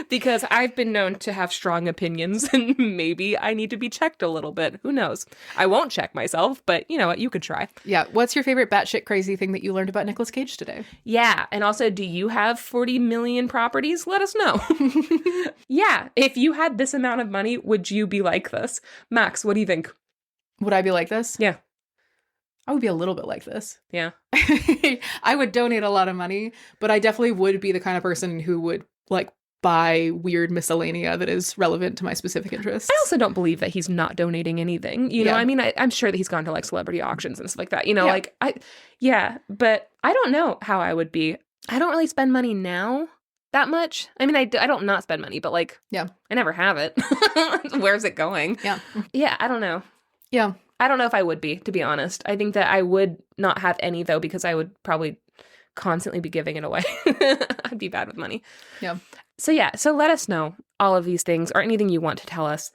Because I've been known to have strong opinions and maybe I need to be checked a little bit. Who knows? I won't check myself, but you know what? You could try. Yeah. What's your favorite batshit crazy thing that you learned about Nicolas Cage today? Yeah. And also, do you have 40 million properties? Let us know. Yeah. If you had this amount of money, would you be like this? Max, what do you think? Would I be like this? Yeah. I would be a little bit like this. Yeah. I would donate a lot of money, but I definitely would be the kind of person who would like buy weird miscellanea that is relevant to my specific interests. I also don't believe that he's not donating anything. You know, Yeah. I mean, I'm sure that he's gone to like celebrity auctions and stuff like that. You know, Yeah. but I don't know how I would be. I don't really spend money now that much. I mean, I don't not spend money, but like, Yeah. I never have it. Where's it going? Yeah. Yeah, I don't know. Yeah. I don't know if I would be, to be honest. I think that I would not have any, though, because I would probably constantly be giving it away. I'd be bad with money. Yeah. So let us know all of these things or anything you want to tell us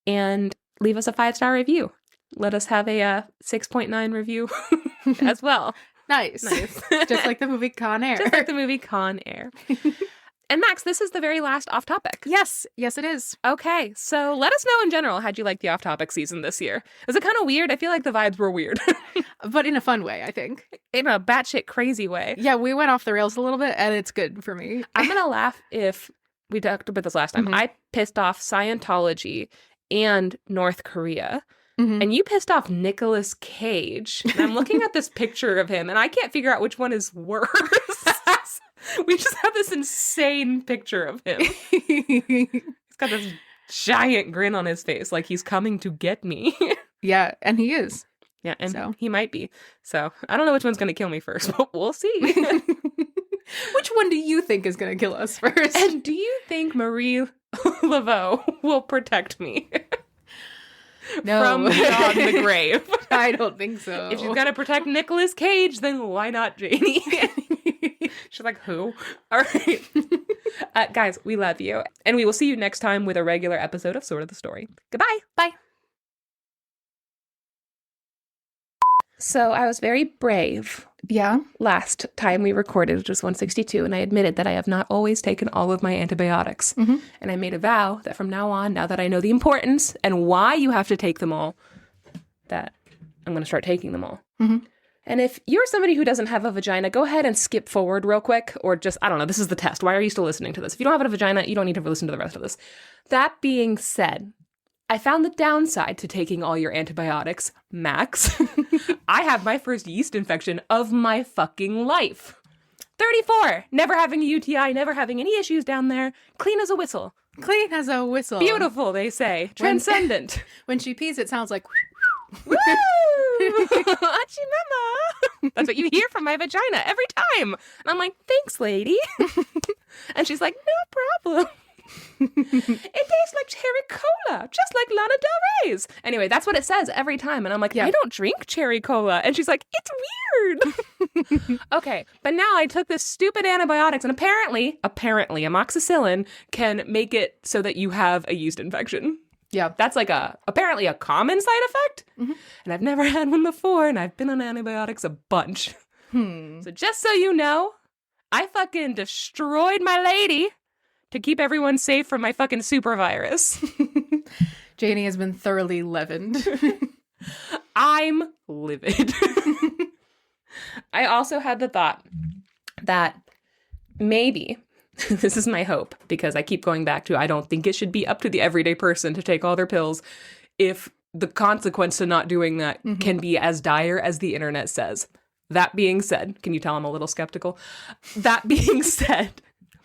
and leave us a 5-star review. Let us have a 6.9 review as well. Nice. Just like the movie Con Air. Just like the movie Con Air. And Max, this is the very last off topic. Yes, it is. Okay, so let us know in general, how'd you like the off topic season this year? Was it kind of weird? I feel like the vibes were weird. But in a fun way, I think. In a batshit crazy way. Yeah, we went off the rails a little bit, and it's good for me. I'm going to laugh if we talked about this last time. Mhm. I pissed off Scientology and North Korea. Mhm. And you pissed off Nicolas Cage. And I'm looking at this picture of him, and I can't figure out which one is worse. We just have this insane picture of him. He's got this giant grin on his face, like he's coming to get me. Yeah, and he is. Yeah, and So. he might be. So I don't know which one's going to kill me first, but we'll see. Which one do you think is going to kill us first? And do you think Marie Laveau will protect me No. from beyond the grave? I don't think so. If she's got to protect Nicolas Cage, then why not Janey? She's like, who? All right. Guys, we love you. And we will see you next time with a regular episode of Sort of the Story. Goodbye. Bye. So I was very brave Yeah. last time we recorded, which was 162, and I admitted that I have not always taken all of my antibiotics. Mhm. And I made a vow that from now on, now that I know the importance and why you have to take them all, that I'm going to start taking them all. Mhm. And if you're somebody who doesn't have a vagina, go ahead and skip forward real quick, or just, I don't know, this is the test. Why are you still listening to this? If you don't have a vagina, you don't need to listen to the rest of this. That being said, I found the downside to taking all your antibiotics, Max. I have my first yeast infection of my fucking life. 34, never having a UTI, never having any issues down there, clean as a whistle. Clean as a whistle. Beautiful, they say. Transcendent. When she pees, it sounds like... Woo! Achimama! That's what you hear from my vagina every time. And I'm like, thanks, lady. And she's like, no problem. It tastes like cherry cola, just like Lana Del Rey's. Anyway, that's what it says every time. And I'm like, I don't drink cherry cola. And she's like, it's weird. Okay, but now I took this stupid antibiotics, and apparently amoxicillin can make it so that you have a yeast infection. Yeah. That's like apparently a common side effect. And I've never had one before, and I've been on antibiotics a bunch. So just so you know, I fucking destroyed my lady to keep everyone safe from my fucking super virus. Janey has been thoroughly leavened. I'm livid. I also had the thought that maybe, this is my hope, because I keep going back to I don't think it should be up to the everyday person to take all their pills if the consequence to not doing that can be as dire as the internet says. That being said, can you tell I'm a little skeptical? That being said,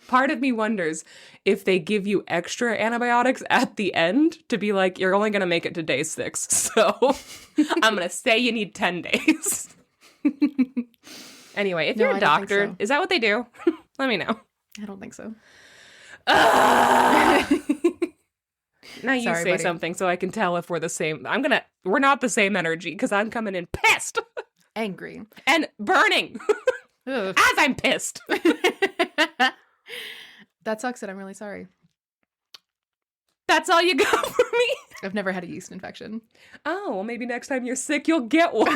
part of me wonders if they give you extra antibiotics at the end to be like, you're only going to make it to day 6. So I'm going to say you need 10 days. Anyway, if you're a doctor, so. Is that what they do? Let me know. I don't think so. Now you Sorry, say buddy. something so I can tell if we're the same. We're not the same energy because I'm coming in pissed Angry. and burning Ugh. as I'm pissed. That sucks, and I'm really sorry. That's all you got for me? I've never had a yeast infection. Oh, well, maybe next time you're sick, you'll get one.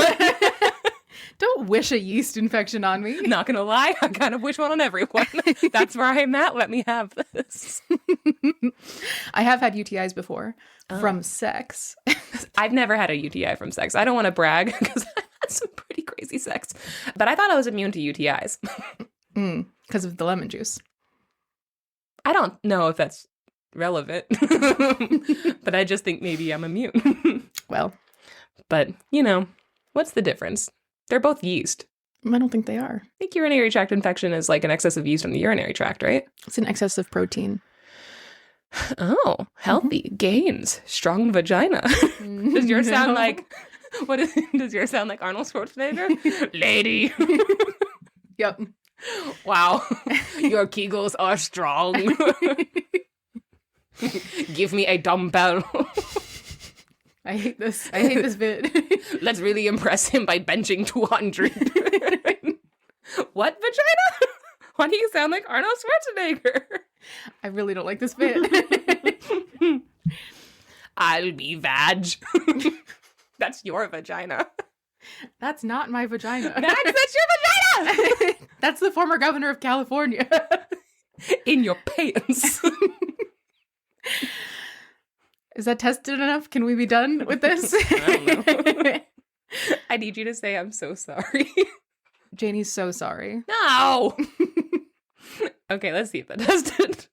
Don't wish a yeast infection on me. Not gonna lie, I kind of wish one on everyone. That's where I'm at. Let me have this. I have had UTIs before from sex. I've never had a UTI from sex. I don't want to brag because I've had some pretty crazy sex. But I thought I was immune to UTIs. Because of the lemon juice. I don't know if that's relevant. But I just think maybe I'm immune. Well, But, what's the difference? They're both yeast. I don't think they are. I think urinary tract infection is like an excess of yeast in the urinary tract, right? It's an excess of protein. Oh, healthy gains, strong vagina. Does yours sound like does yours sound like Arnold Schwarzenegger? Lady. Yep. Wow. Your Kegels are strong. Give me a dumbbell. I hate this. I hate this bit. Let's really impress him by benching 200. What vagina? Why do you sound like Arnold Schwarzenegger? I really don't like this bit. I'll be vag. That's your vagina. That's not my vagina. That's your vagina! That's the former governor of California. In your pants. Is that tested enough? Can we be done with this? I don't know. I need you to say I'm so sorry. Janey's so sorry. No! Okay, let's see if that tested.